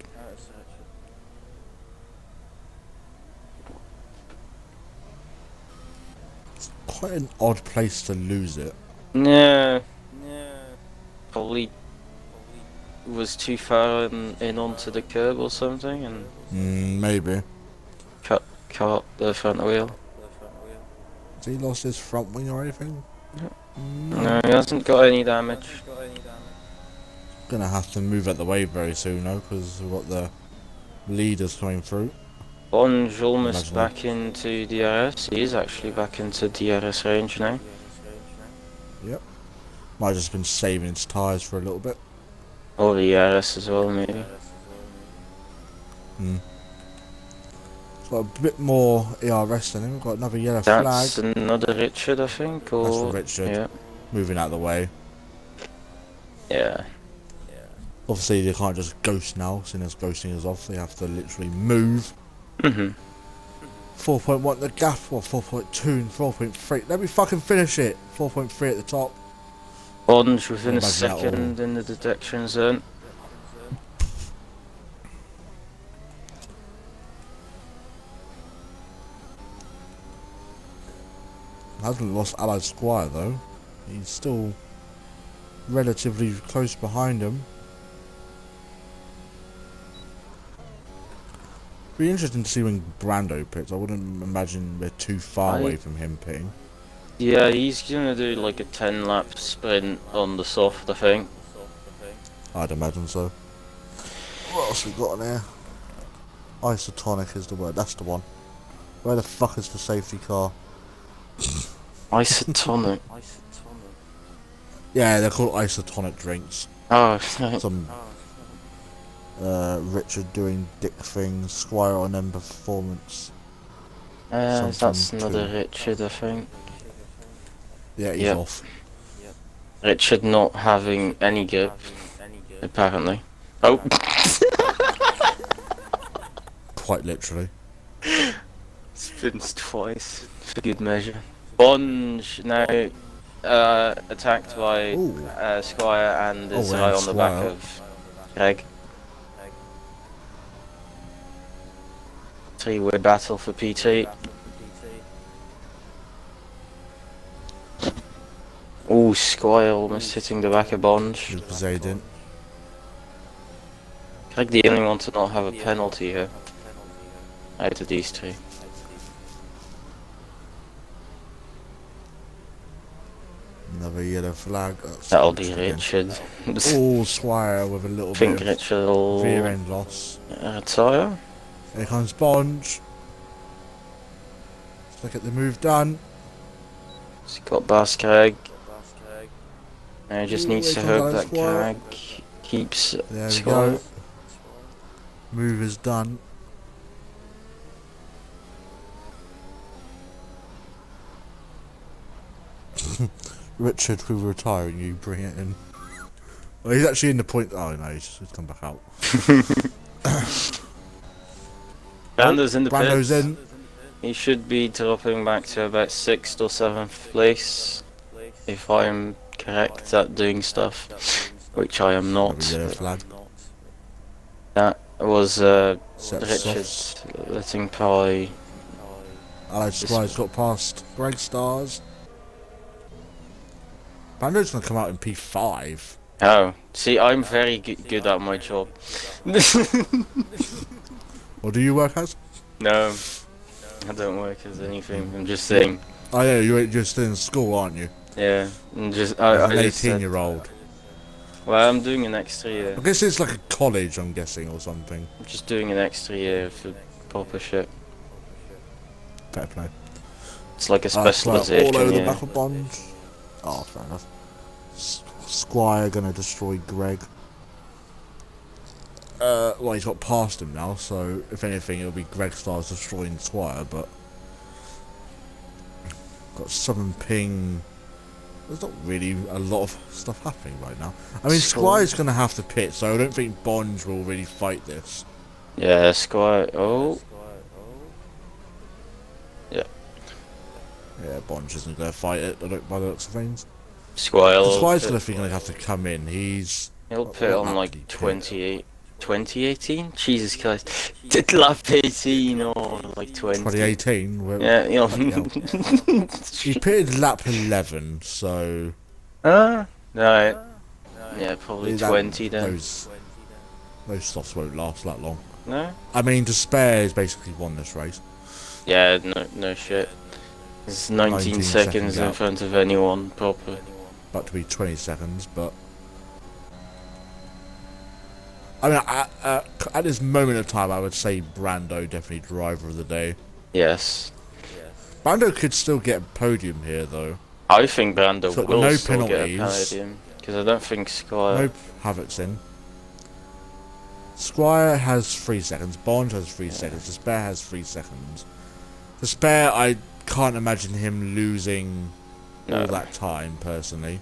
It's quite an odd place to lose it. Yeah. Probably was too far in onto the curb or something, and maybe cut the front wheel. Has he lost his front wing or anything? No, he hasn't got any damage. Gonna have to move out the way very soon though, because we've got the leaders coming through. Bond's almost back into DRS. He is actually back into DRS range now. Yep. Might have just been saving his tyres for a little bit. Or the ERS as well, maybe. It's got a bit more ERS than him. We've got another yellow flag. That's another Richard, I think. Or... That's the Richard. Yeah. Moving out of the way. Yeah. Obviously, they can't just ghost now, seeing as ghosting is off. They have to literally move. 4.1 the gap, or 4.2 and 4.3. Let me fucking finish it. 4.3 at the top. Bond within a second in the detection zone. Hasn't lost Allied Squire though. He's still relatively close behind him. Be interesting to see when Brando pits. I wouldn't imagine we're too far away from him pitting. Yeah, he's gonna do like a 10 lap sprint on the soft, I think. I'd imagine so. What else we got on here? Isotonic is the word, that's the one. Where the fuck is the safety car? Isotonic? Yeah, they're called isotonic drinks. Oh, Some Richard doing dick things, Squire on them performance. that's another Richard, I think. Yeah, he's off. Richard not having any grip, apparently. Oh! Quite literally. Spins twice, for good measure. Bond now attacked by Squire and is right on the back of Greg. 3-way battle for PT. Oh, Squire almost hitting the back of Bond. Because they didn't. Greg the only one to not have a penalty here. Out of these two. Another yellow flag. That'll be Richard. Oh, Squire with a little Think bit Richard of will rear end loss. retire. Here comes Bond. Let's look at the move done. He's got Bass Craig. Now he just needs to hope that Craig keeps There we score. go. Move is done. Richard, we're retiring you, bring it in. Well, he's actually in the point. Oh no, he's come back out. Brando's in the Brando's pits. in. He should be dropping back to about 6th or 7th place, if I'm correct at doing stuff, which I am not. Yellow flag. That was Richard softs. letting probably. Allied Squire's got past Greg Stars. Brando's gonna come out in P5. Oh, see, I'm very good at my job. What do you work as? No, I don't work as anything. I'm just saying. Oh yeah, you're still in school, aren't you? Yeah, and just As I an just said, 18-year-old. well, I'm doing an extra I year. guess it's like a college, I'm guessing, or something. I'm just doing an extra year for proper shit. Fair play. It's like a Squire all specialization over the year. back of Bond. Oh, fair enough. Squire gonna destroy Greg. Well, he's got past him now, so if anything, it'll be Greg Stars destroying Squire, but... Got Southern Ping. There's not really a lot of stuff happening right now. I mean, Squire's gonna have to pit, so I don't think Bond will really fight this. Yeah, Squire. Oh. Yeah. Yeah, Bond isn't gonna fight it, I don't, by the looks of things. Squire. Squire's gonna have to come in. He's... He'll put what on lap like did he pit? 2018? Jesus Christ. Did lap 18 or like 20? 2018? Yeah, you know. He pitted lap 11, so... Right. Yeah, probably that- 20 then. Those softs won't last that long. No? I mean, Despair has basically won this race. Yeah, no shit. It's 19 seconds in out. front of anyone proper. About to be 20 seconds, but... I mean, at this moment of time, I would say Brando definitely driver of the day. Yes. Brando could still get a podium here, though. I think Brando So, will no still get a penalties. podium. Because I don't think Squire... No Havoc's in. Squire has 3 seconds. Bond has 3 seconds. Despair has 3 seconds. Despair, I can't imagine him losing all that time, personally.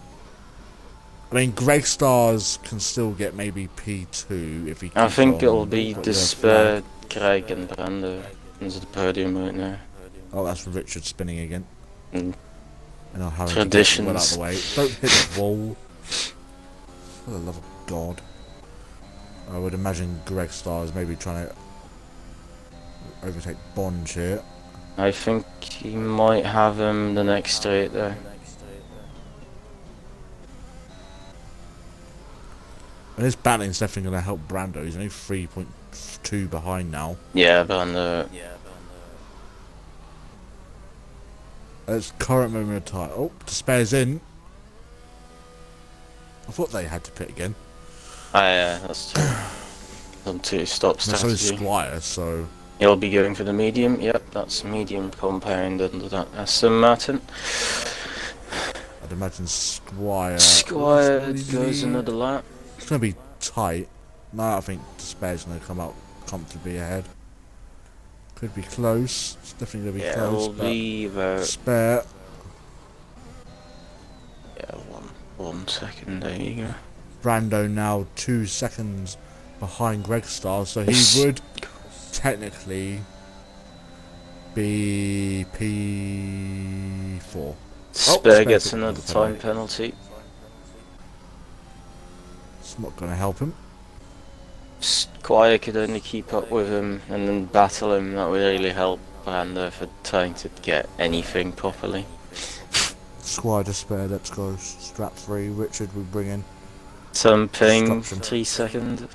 I mean, Greg Stars can still get maybe P2 if he keeps I think on. it'll be Got Despair, Craig and Brando into the podium right now. Oh, that's Richard spinning again. Mm. And I'll have Traditions. well out of the way. Don't hit the wall. For the love of God. I would imagine Greg Stars maybe trying to overtake Bond here. I think he might have him the next straight though. And this battling's definitely going to help Brando. He's only 3.2 behind now. Yeah, Brando. That's current moment of time. Oh, Despair's in. I thought they had to pit again. Yeah, that's true. Some 2-stop So is strategy. Squire, so... He'll be going for the medium. Yep, that's medium compound under that Aston Martin. I'd imagine Squire... Squire goes another lap. It's going to be tight. No, I think Despair's going to come out comfortably ahead. Could be close. It's definitely going to be Yeah, close. it'll be about... Despair. Yeah, one second, there you go. Brando now 2 seconds behind Greg Star, so he would technically be P4. Spare gets another time penalty. It's not going to help him. Squire could only keep up with him and then battle him. That would really help Brando for trying to get anything properly. Squire Despair, let's go. Strap 3, Richard we bring in. Some ping, Destruction. 3 seconds.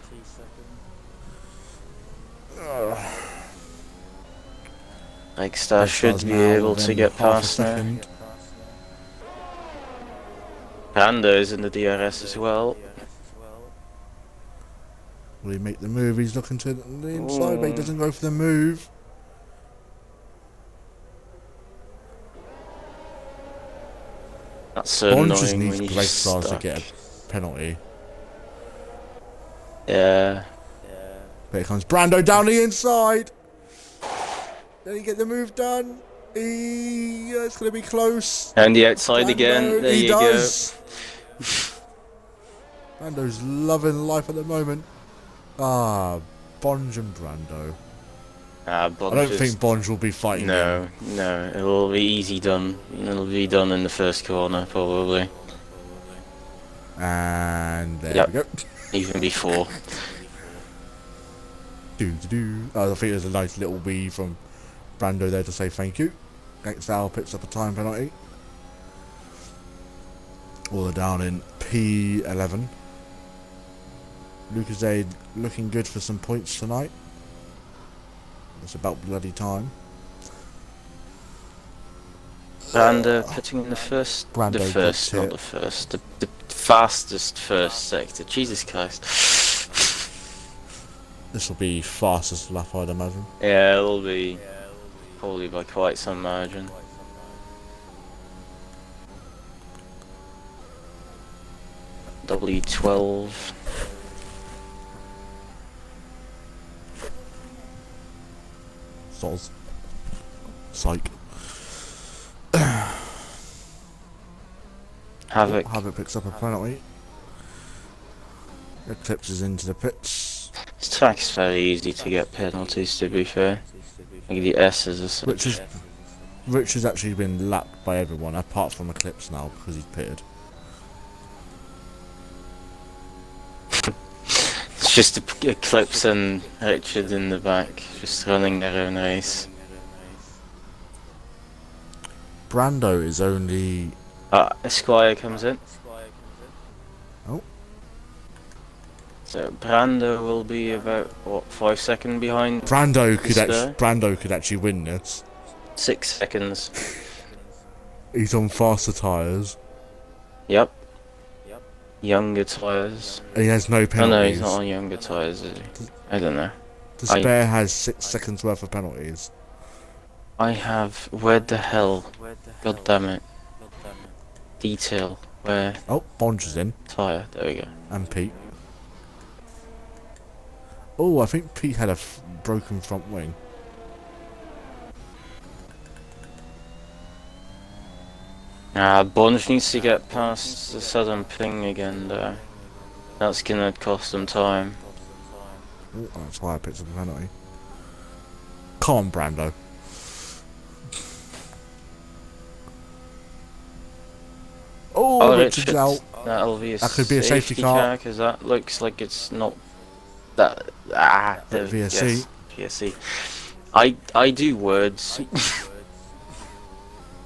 Like Star should be able to get past now. Brando's in the DRS as well. Will he make the move? He's looking to the inside, but he doesn't go for the move. That's so Bond just annoying needs when Greg you're Stars to stuck. get a penalty. Yeah. Here comes Brando down the inside. Then he get the move done. It's going to be close. And the outside Brando, again. There he you does. Brando's loving life at the moment. Bond and Brando. go. I don't think Bond will be fighting him. No, it'll be easy done. It'll be done in the first corner, probably. And there Yep. we go. Even before. I think there's a nice little wee from Brando there to say thank you. Next Al picks up a time penalty. All the down in P11. Lucasade looking good for some points tonight. It's about bloody time. Brando putting in the first, Brando gets not hit. the first, the fastest first sector. Jesus Christ. This will be fastest lap, I'd imagine. Yeah, it'll be probably by quite some margin. W12. Soz. Psych. Havoc. Havoc picks up a penalty. Eclipse is into the pits. This track's very easy to get penalties, to be fair. Like the S's are such. Rich has actually been lapped by everyone apart from Eclipse now because he's pitted. It's just Eclipse and Richard in the back, just running their own race. Brando is only... Esquire comes in. Oh. So Brando will be about, what, 5 seconds behind? Brando could actually win this. 6 seconds. He's on faster tyres. Yep. Younger tyres. And he has no Oh penalties. no, he's not on younger tyres, is he? I don't know. The spare has 6 seconds worth of penalties. I have... Where the hell? God damn it. Detail. Where? Oh, Bonge is in. Tyre. There we go. And Pete. Oh, I think Pete had a broken front wing. Bonge needs to get past the sudden ping again though. That's gonna cost them time. Oh, that's why I picked up a penalty. Come on, Brando. Oh, Richard's out. That'll be that could be a safety car. Because that looks like it's not that. The VSC. Yes, VSC. I do words.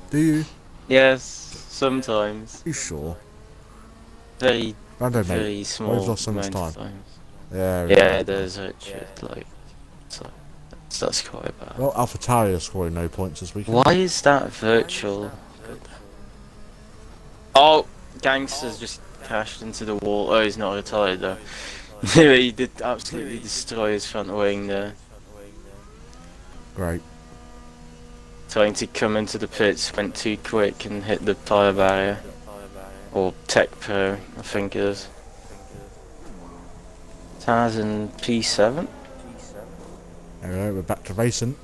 Do you? Yes, sometimes. You sure? Very, Brando, very mate. small. We've lost so much time. Yeah, there's Richard. Like, that's quite bad. Well, AlphaTauri is scoring no points this weekend. Why is that virtual? Oh, Gangster's just crashed into the wall. Oh, he's not retired though. He did absolutely destroy his front wing there. Great. Trying to come into the pits, went too quick and hit the tyre barrier. Or Tech Pro, I think it is. Taz in P7. There we go, we're back to racing.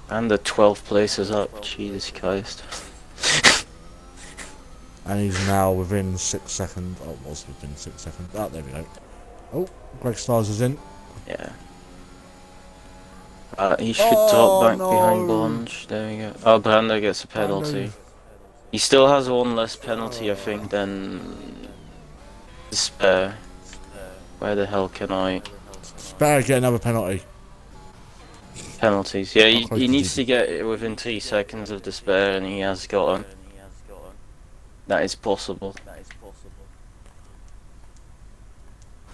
And the 12th place is up, Jesus Christ. And he's now within 6 seconds. Oh, was within 6 seconds. Oh, there we go. Oh, Greg Stars is in. Yeah. He should drop back behind Bonge. There we go. Oh, Brando gets a penalty. He still has one less penalty, I think, than the spare. Where the hell can I? Spare get another penalty. Penalties. Yeah, he needs to get it within 3 seconds of the spare, and he has got them. That is possible.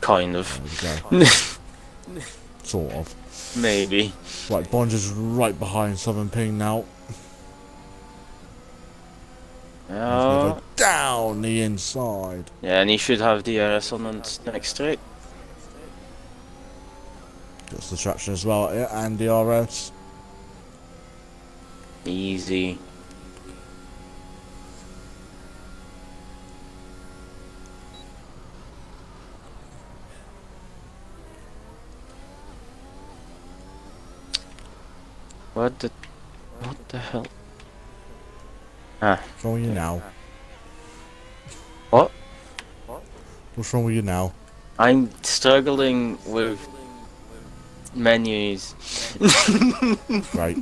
Kind of. Sort of. Maybe. Right, Bonge is right behind Southern Ping now. Oh. Go down the inside. Yeah, and he should have DRS on the next straight. Gets the traction as well, yeah, and DRS. Easy. What the hell? What's wrong with you now? What? What's wrong with you now? I'm struggling with menus. Right.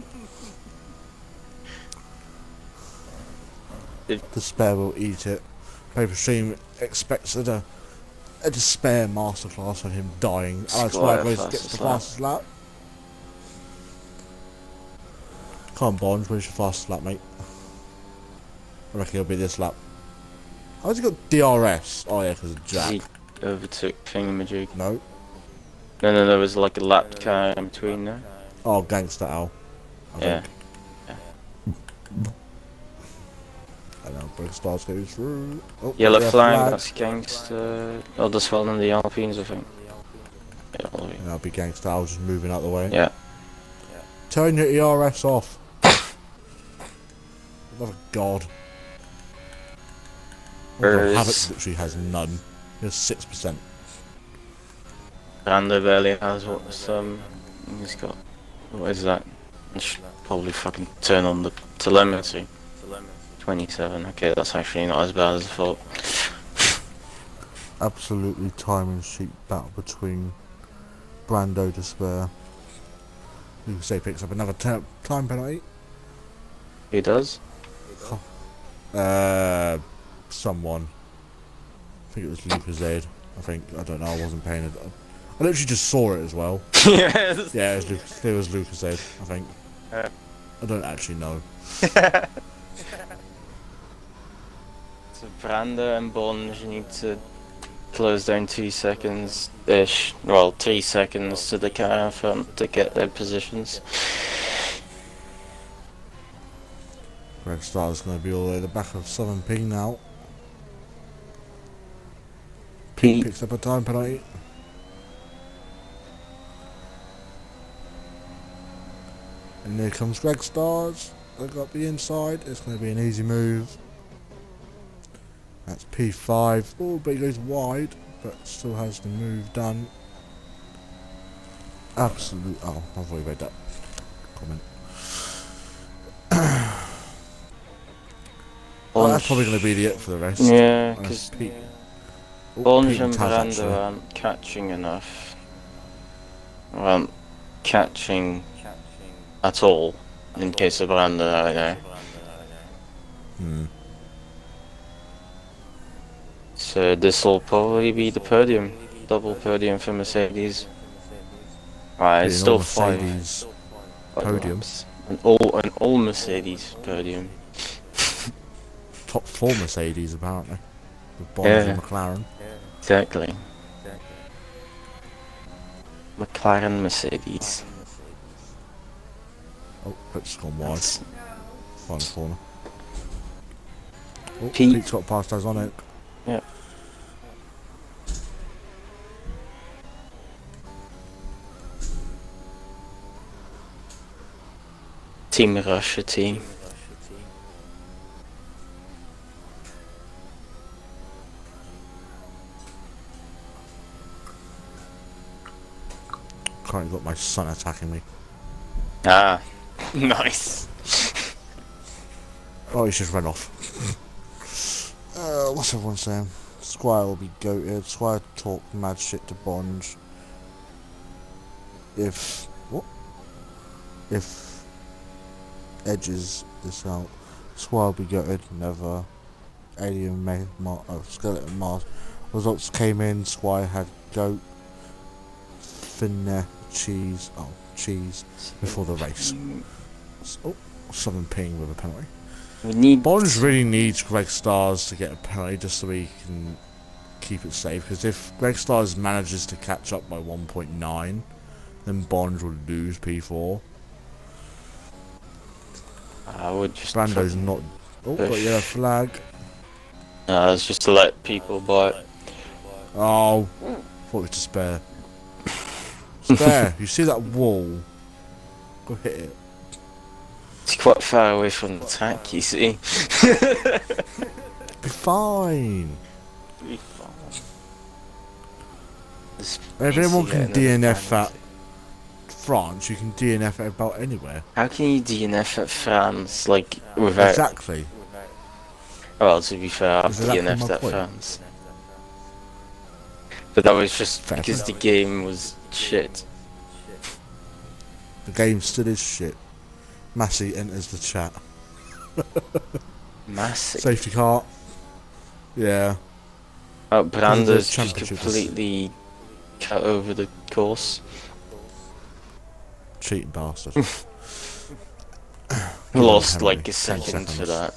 The spare will eat it. Paper Stream expects a despair masterclass of him dying. And that's why he gets the fastest lap. Come on, Bonge, where's your fastest lap, mate? I reckon it'll be this lap. How's he got DRS? Oh yeah, because of Jack. He overtook Thingamajig. No. No, there was like a lap car in between there. Oh, Gangster Al. I Yeah. think. And now Brake Stars goes through. Oh, Yellow yeah, flag, that's gangster. Oh, that's well in the Alpines, I think. Yeah, And that'll be Gangsta. I was just moving out the way. yeah. Turn your ERS off. Oh god. Oh god, Havoc literally has none. He has 6%. Brando barely has what some. He's got. What is that? I should probably fucking turn on the telemetry. 27. Okay, that's actually not as bad as I thought. Absolutely timing sheet battle between Brando Despair. Who say picks up another time penalty. Who does? Someone. I think it was Lucas. I think. I don't know. I wasn't paying it. I literally just saw it as well. Yes. Yeah, it was Lucas. I think. Yeah. I don't actually know. So Brando and Bond need to close down 2 seconds-ish. Well, 3 seconds to the car in front to get their positions. Red Star's going to be all the way at the back of Southern P now. Pete Picks up a time penalty. And there comes Greg Stars. They got the inside. It's going to be an easy move. That's P5. Oh, but he goes wide, but still has the move done. Absolute. Oh, I've already read that comment. Oh, that's probably going to be it for the rest. Yeah, because Bonge and Brando actually aren't catching enough. Aren't catching at all, in case of Brando, I know. So this will probably be the podium. Double podium for Mercedes. Right, it's still Mercedes podium. An all Mercedes podium. Top 4 Mercedes apparently. With Bonge and McLaren. Exactly. McLaren Mercedes. Oh, it's gone wide. Final corner. Oh, Pete. Pete's got past us on it. Yeah. Team Russia team. Currently got my son attacking me. Ah, nice. Oh, he's just run off. What's everyone saying? Squire will be goated. Squire talked mad shit to Bonge. If edges this out, Squire will be goated. Never. Alien Skeleton Mars. Results came in. Squire had goat. Finesse cheese. Oh, cheese before the race. Oh, Southern ping with a penalty. We need Bonge really needs Greg Stars to get a penalty just so he can keep it safe. Because if Greg Stars manages to catch up by 1.9, then Bonge will lose P4. I would just. Brando's not. Oh, got yellow flag. It's just to let people buy it. Oh, thought it was to spare. Spare. You see that wall? Go hit it. It's quite far away from the track, you see. Be fine. Be fine. If anyone can DNF at France, you can DNF at about anywhere. How can you DNF at France, like, without... Exactly. Well, to be fair, I've Exactly DNF'd my at point. France. But that was just Fair because play. the game was shit. The game still is shit. Massey enters the chat. Massive. Safety car. Yeah. Oh, Brando's just championship is- completely cut over the course. Cheating bastard. Lost penalty. like a 10 second for seconds. that.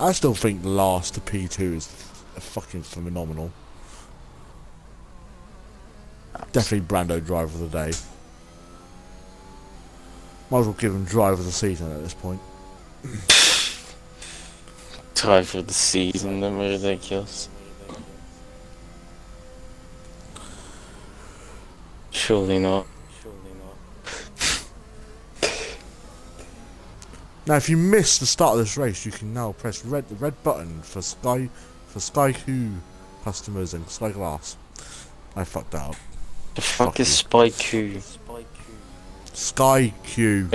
I still think the last to P2 is fucking phenomenal. Definitely Brando driver of the day. Might as well give him drive of the season at this point. Try for the season, they're ridiculous. Surely not. Now, if you miss the start of this race, you can now press the red button for Sky Q customers and Sky Glass. I fucked that up. The fuck is Spike? Sky Q.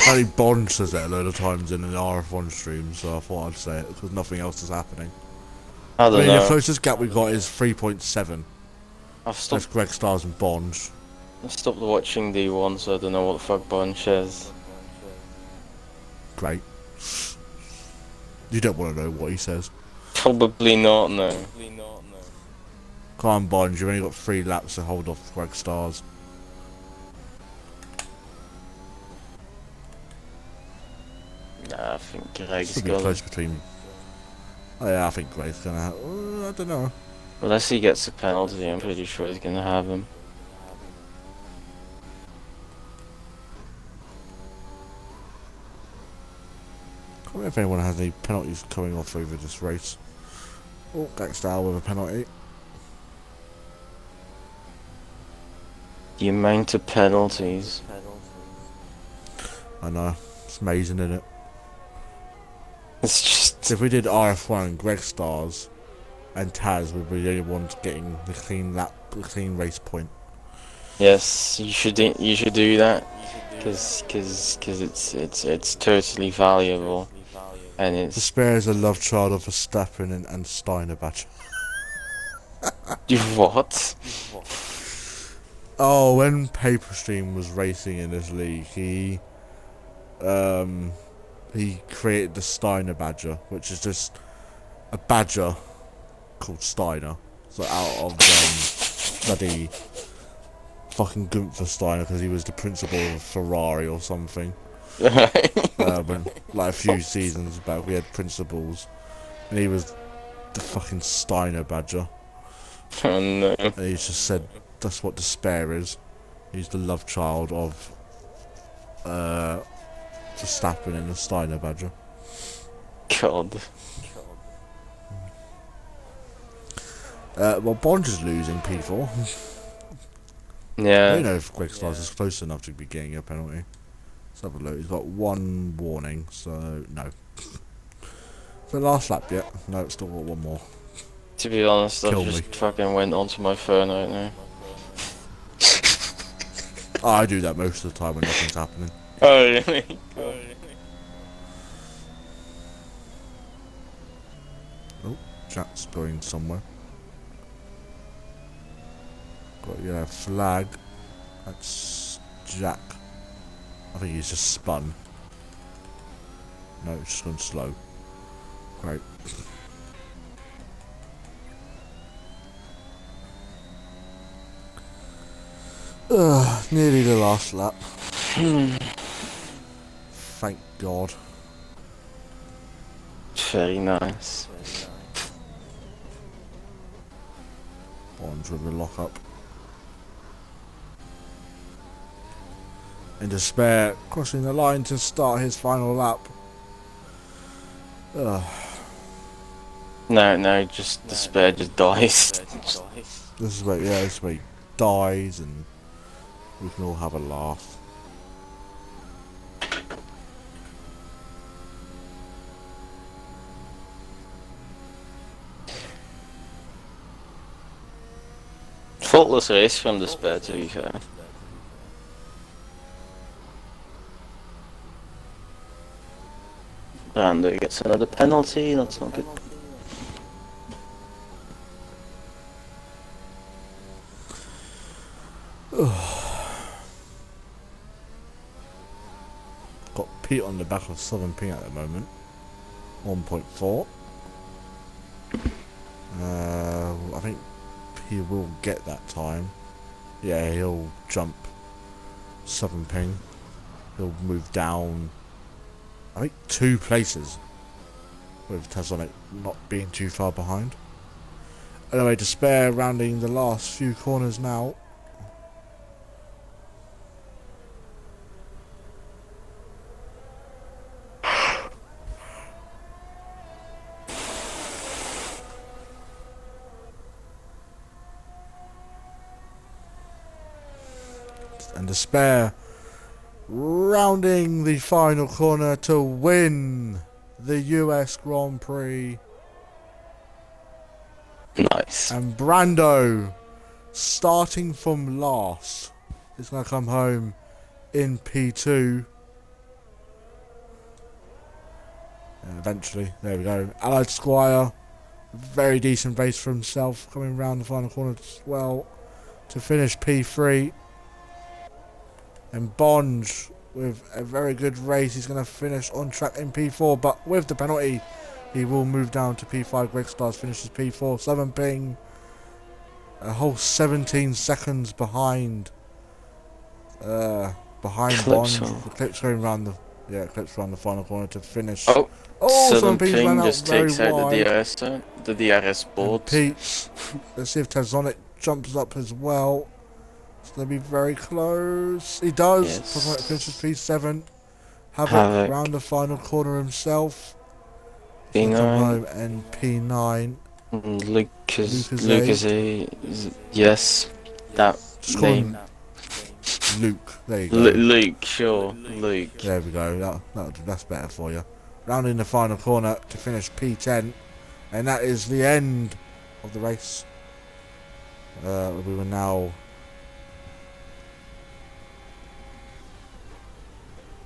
Only Bond says that a load of times in an RF1 stream, so I thought I'd say it because nothing else is happening. I don't know. The closest gap we got is 3.7. I've That's stopped. Greg Stars and Bond. I've stopped watching D1, so I don't know what the fuck Bunch is. Great. You don't want to know what he says. Probably not, no. Come on, Bond, you've only got 3 laps to hold off Greg Stars. Nah, I think Greg's Should be got close it. between. Oh yeah, I think Greg's gonna have. I don't know. Unless he gets a penalty, I'm pretty sure he's gonna have him. I don't know if anyone has any penalties coming off over this race. Oh, Gaxdale with a penalty. The amount of penalties. I know. It's amazing, isn't it? It's just. If we did RF1, Greg Stars and Taz would be the only ones getting the clean race point. Yes, you should do that, cause it's totally valuable, and it's. Despair is a love child of Verstappen and Steiner Badger. What? Oh, when Paperstream was racing in this league, he created the Steiner Badger, which is just a badger called Steiner. So out of bloody fucking Gunther Steiner, because he was the principal of Ferrari or something. When, like a few seasons back, we had principals, and he was the fucking Steiner Badger. Oh no. And he just said that's what Despair is. He's the love child of Verstappen and the Steiner Badger. God. Well, Bond is losing P4. I Yeah. don't know if Greg Stars is close enough to be getting a penalty. Let's have a look. He's got 1 warning, so no. The last lap yet? No, it's still got 1 more. To be honest, I Kill just me. fucking went onto my phone right now. Oh, I do that most of the time when nothing's happening. Oh really? Oh, Jack's going somewhere. Got a flag. That's Jack. I think he's just spun. No, it's just gone slow. Great. Nearly the last lap. Thank God. Very nice. Bonds with the lock up. In despair, crossing the line to start his final lap. No, just Despair just dies. This is where, this is where he dies, and we can all have a laugh. Faultless race from Despair, to be fair. Brando gets another penalty, that's not good. Got Pete on the back of Southern Ping at the moment. 1.4. I think he will get that time. Yeah, he'll jump Southern Ping. He'll move down, I think, 2 places with Tasonic not being too far behind. Anyway, Despair rounding the last few corners now. And Despair rounding the final corner to win the US Grand Prix. Nice. And Brando, starting from last, is going to come home in P2. And eventually, there we go. Allied Squire, very decent race for himself, coming round the final corner as well to finish P3. And Bonge, with a very good race, he's going to finish on track in P4, but with the penalty, he will move down to P5. Greg Stars finishes P4. 7 ping, a whole 17 seconds behind Bonge. The Clip's going around the Clip's around the final corner to finish. Oh, 7 Ping's ping ran out just very takes out wide. the DRS board. And Pete, let's see if Tazonic jumps up as well. It's going to be very close. He does. Yes. Tazonic finishes P7. Havoc round the final corner himself. P9. Come home and P9. Lucas A. Yes, that Just name. Luke. There you go. Luke, sure. Luke. There we go. That's better for you. Rounding the final corner to finish P10, and that is the end of the race. We were now.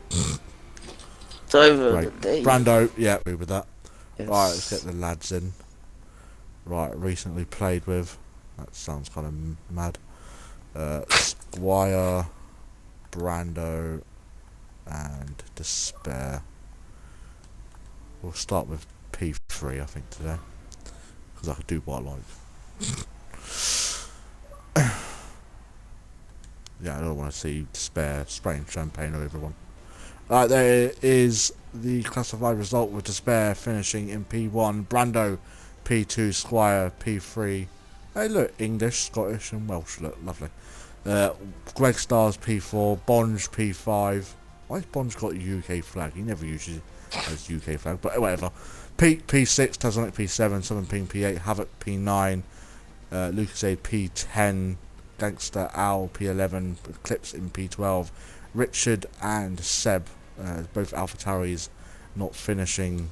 It's over. Right. The day. Brando, yeah, agree with that. Yes. Right, let's get the lads in. Right, recently played with. That sounds kind of mad. Squire, Brando, and Despair. We'll start with P3, I think, today. Because I could do what I like. Yeah, I don't want to see Despair spraying champagne over everyone. Right, there is the classified result with Despair finishing in P1, Brando P2, Squire P3. Hey look, English, Scottish and Welsh, look, lovely. Greg Stars P4, Bonge P5. Why has Bonge got a UK flag? He never usually has UK flag, but whatever. Pete P6, Tazonic P7, 7 Ping P8, Havoc P9, Lucas A P10, Gangster Owl P11, Clips in P12, Richard and Seb, both AlphaTauris, not finishing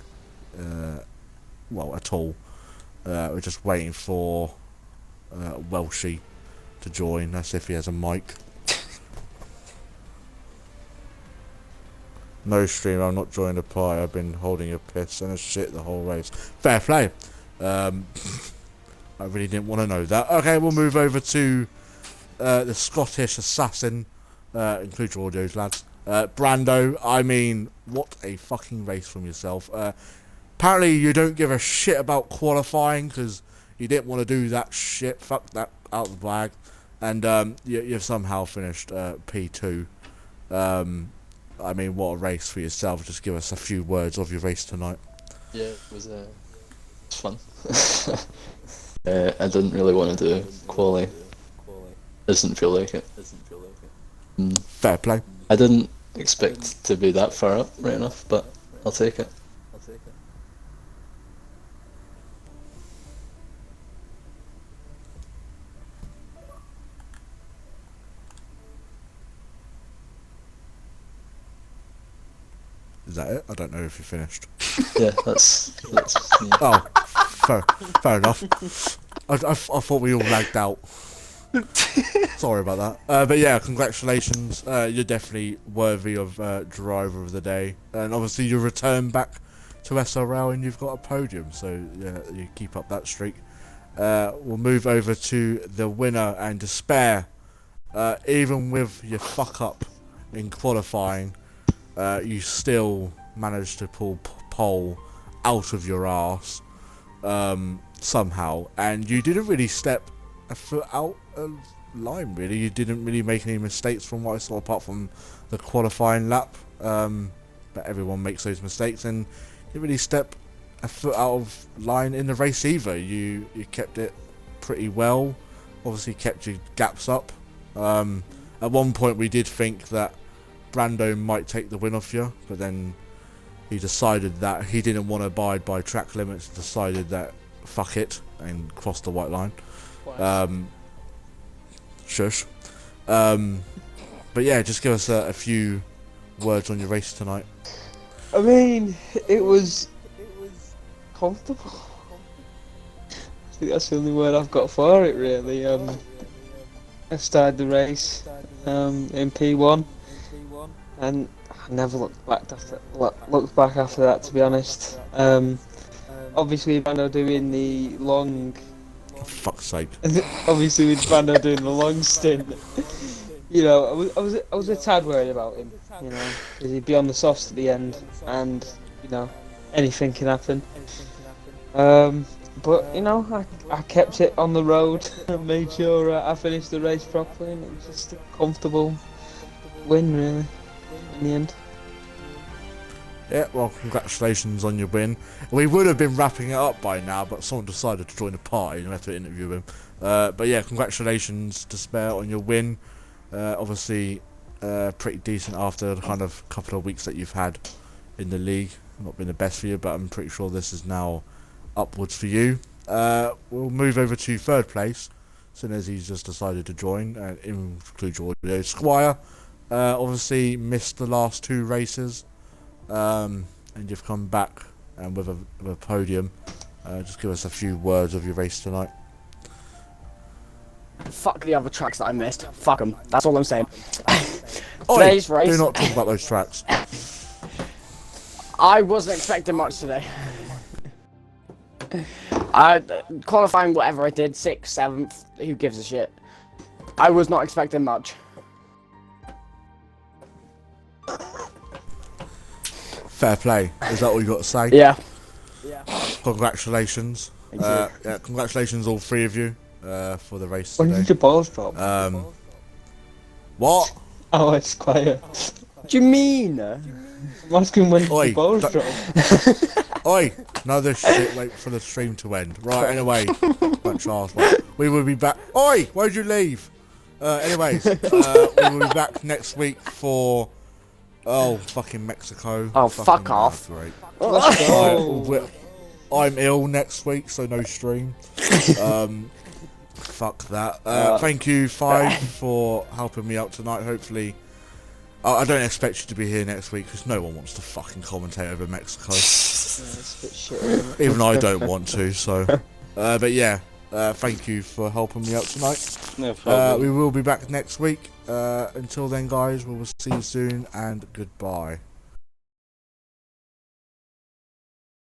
well at all. We're just waiting for Welshie to join. That's if he has a mic. No stream, I'm not joining the party. I've been holding a piss and a shit the whole race. Fair play. I really didn't want to know that. Okay, we'll move over to the Scottish assassin. Include your audios, lads. Brando, I mean, what a fucking race from yourself. Apparently you don't give a shit about qualifying because you didn't want to do that shit. Fuck that out of the bag. And you've somehow finished P2. I mean, what a race for yourself. Just give us a few words of your race tonight. Yeah, it was fun. I didn't really want to do quali. Doesn't feel like it. Fair play. I didn't expect to be that far up right enough, but I'll take it. Is that it? I don't know if you finished. Yeah, that's me. Oh, fair enough. I thought we all lagged out. Sorry about that. But yeah, congratulations. You're definitely worthy of driver of the day. And obviously you return back to SRL and you've got a podium. So yeah, you keep up that streak. We'll move over to the winner and Despair. Even with your fuck up in qualifying, you still managed to pull pole out of your arse somehow. And you didn't really step a foot out of line, really. You didn't really make any mistakes from what I saw, apart from the qualifying lap. But everyone makes those mistakes, and you didn't really step a foot out of line in the race either. You kept it pretty well. Obviously kept your gaps up. At one point we did think that Brando might take the win off you, but then he decided that he didn't want to abide by track limits, decided that fuck it, and crossed the white line. Shush. But yeah, just give us a few words on your race tonight. I mean, it was comfortable. I think that's the only word I've got for it, really. I started the race in P1, and I never looked back after that, to be honest. Obviously, Brando doing the long. For fuck's sake. Obviously, with Brando doing the long stint, you know, I was a tad worried about him. You know, because he'd be on the softs at the end, and you know, anything can happen. But you know, I kept it on the road and made sure I finished the race properly, and it was just a comfortable win, really, in the end. Yeah, well, congratulations on your win. We would have been wrapping it up by now, but someone decided to join the party and we had to interview him. But yeah, congratulations to Spare on your win. Obviously, pretty decent after the kind of couple of weeks that you've had in the league. Not been the best for you, but I'm pretty sure this is now upwards for you. We'll move over to third place, as soon as he's just decided to join, and include your audio. Squire, obviously missed the last 2 races. And you've come back and with a podium. Just give us a few words of your race tonight. Fuck the other tracks that I missed. Fuck them. That's all I'm saying. Oi, Today's race. do not talk about those tracks. I wasn't expecting much today. Qualifying whatever I did, 6th, 7th, who gives a shit. I was not expecting much. Fair play. Is that all you got to say? Yeah. Congratulations. Yeah, congratulations all 3 of you for the race When today. did your balls drop? What? Oh, it's quiet. What do you mean? I'm asking when did Oi, your balls don't- drop? Oi, another shit, wait for the stream to end. Right, anyway. Right, Charles, right. We will be back. Oi, why'd you leave? Anyways, we will be back next week for... Oh, fucking Mexico. Oh, Fucking fuck off. Great. Let's go. I'm ill next week, so no stream. Fuck that. Thank you, Five, for helping me out tonight. Hopefully, I don't expect you to be here next week because no one wants to fucking commentate over Mexico. It's a bit shit, isn't it? Even I don't want to. So, but yeah, thank you for helping me out tonight. No problem. We will be back next week. Until then, guys, we will see you soon and goodbye.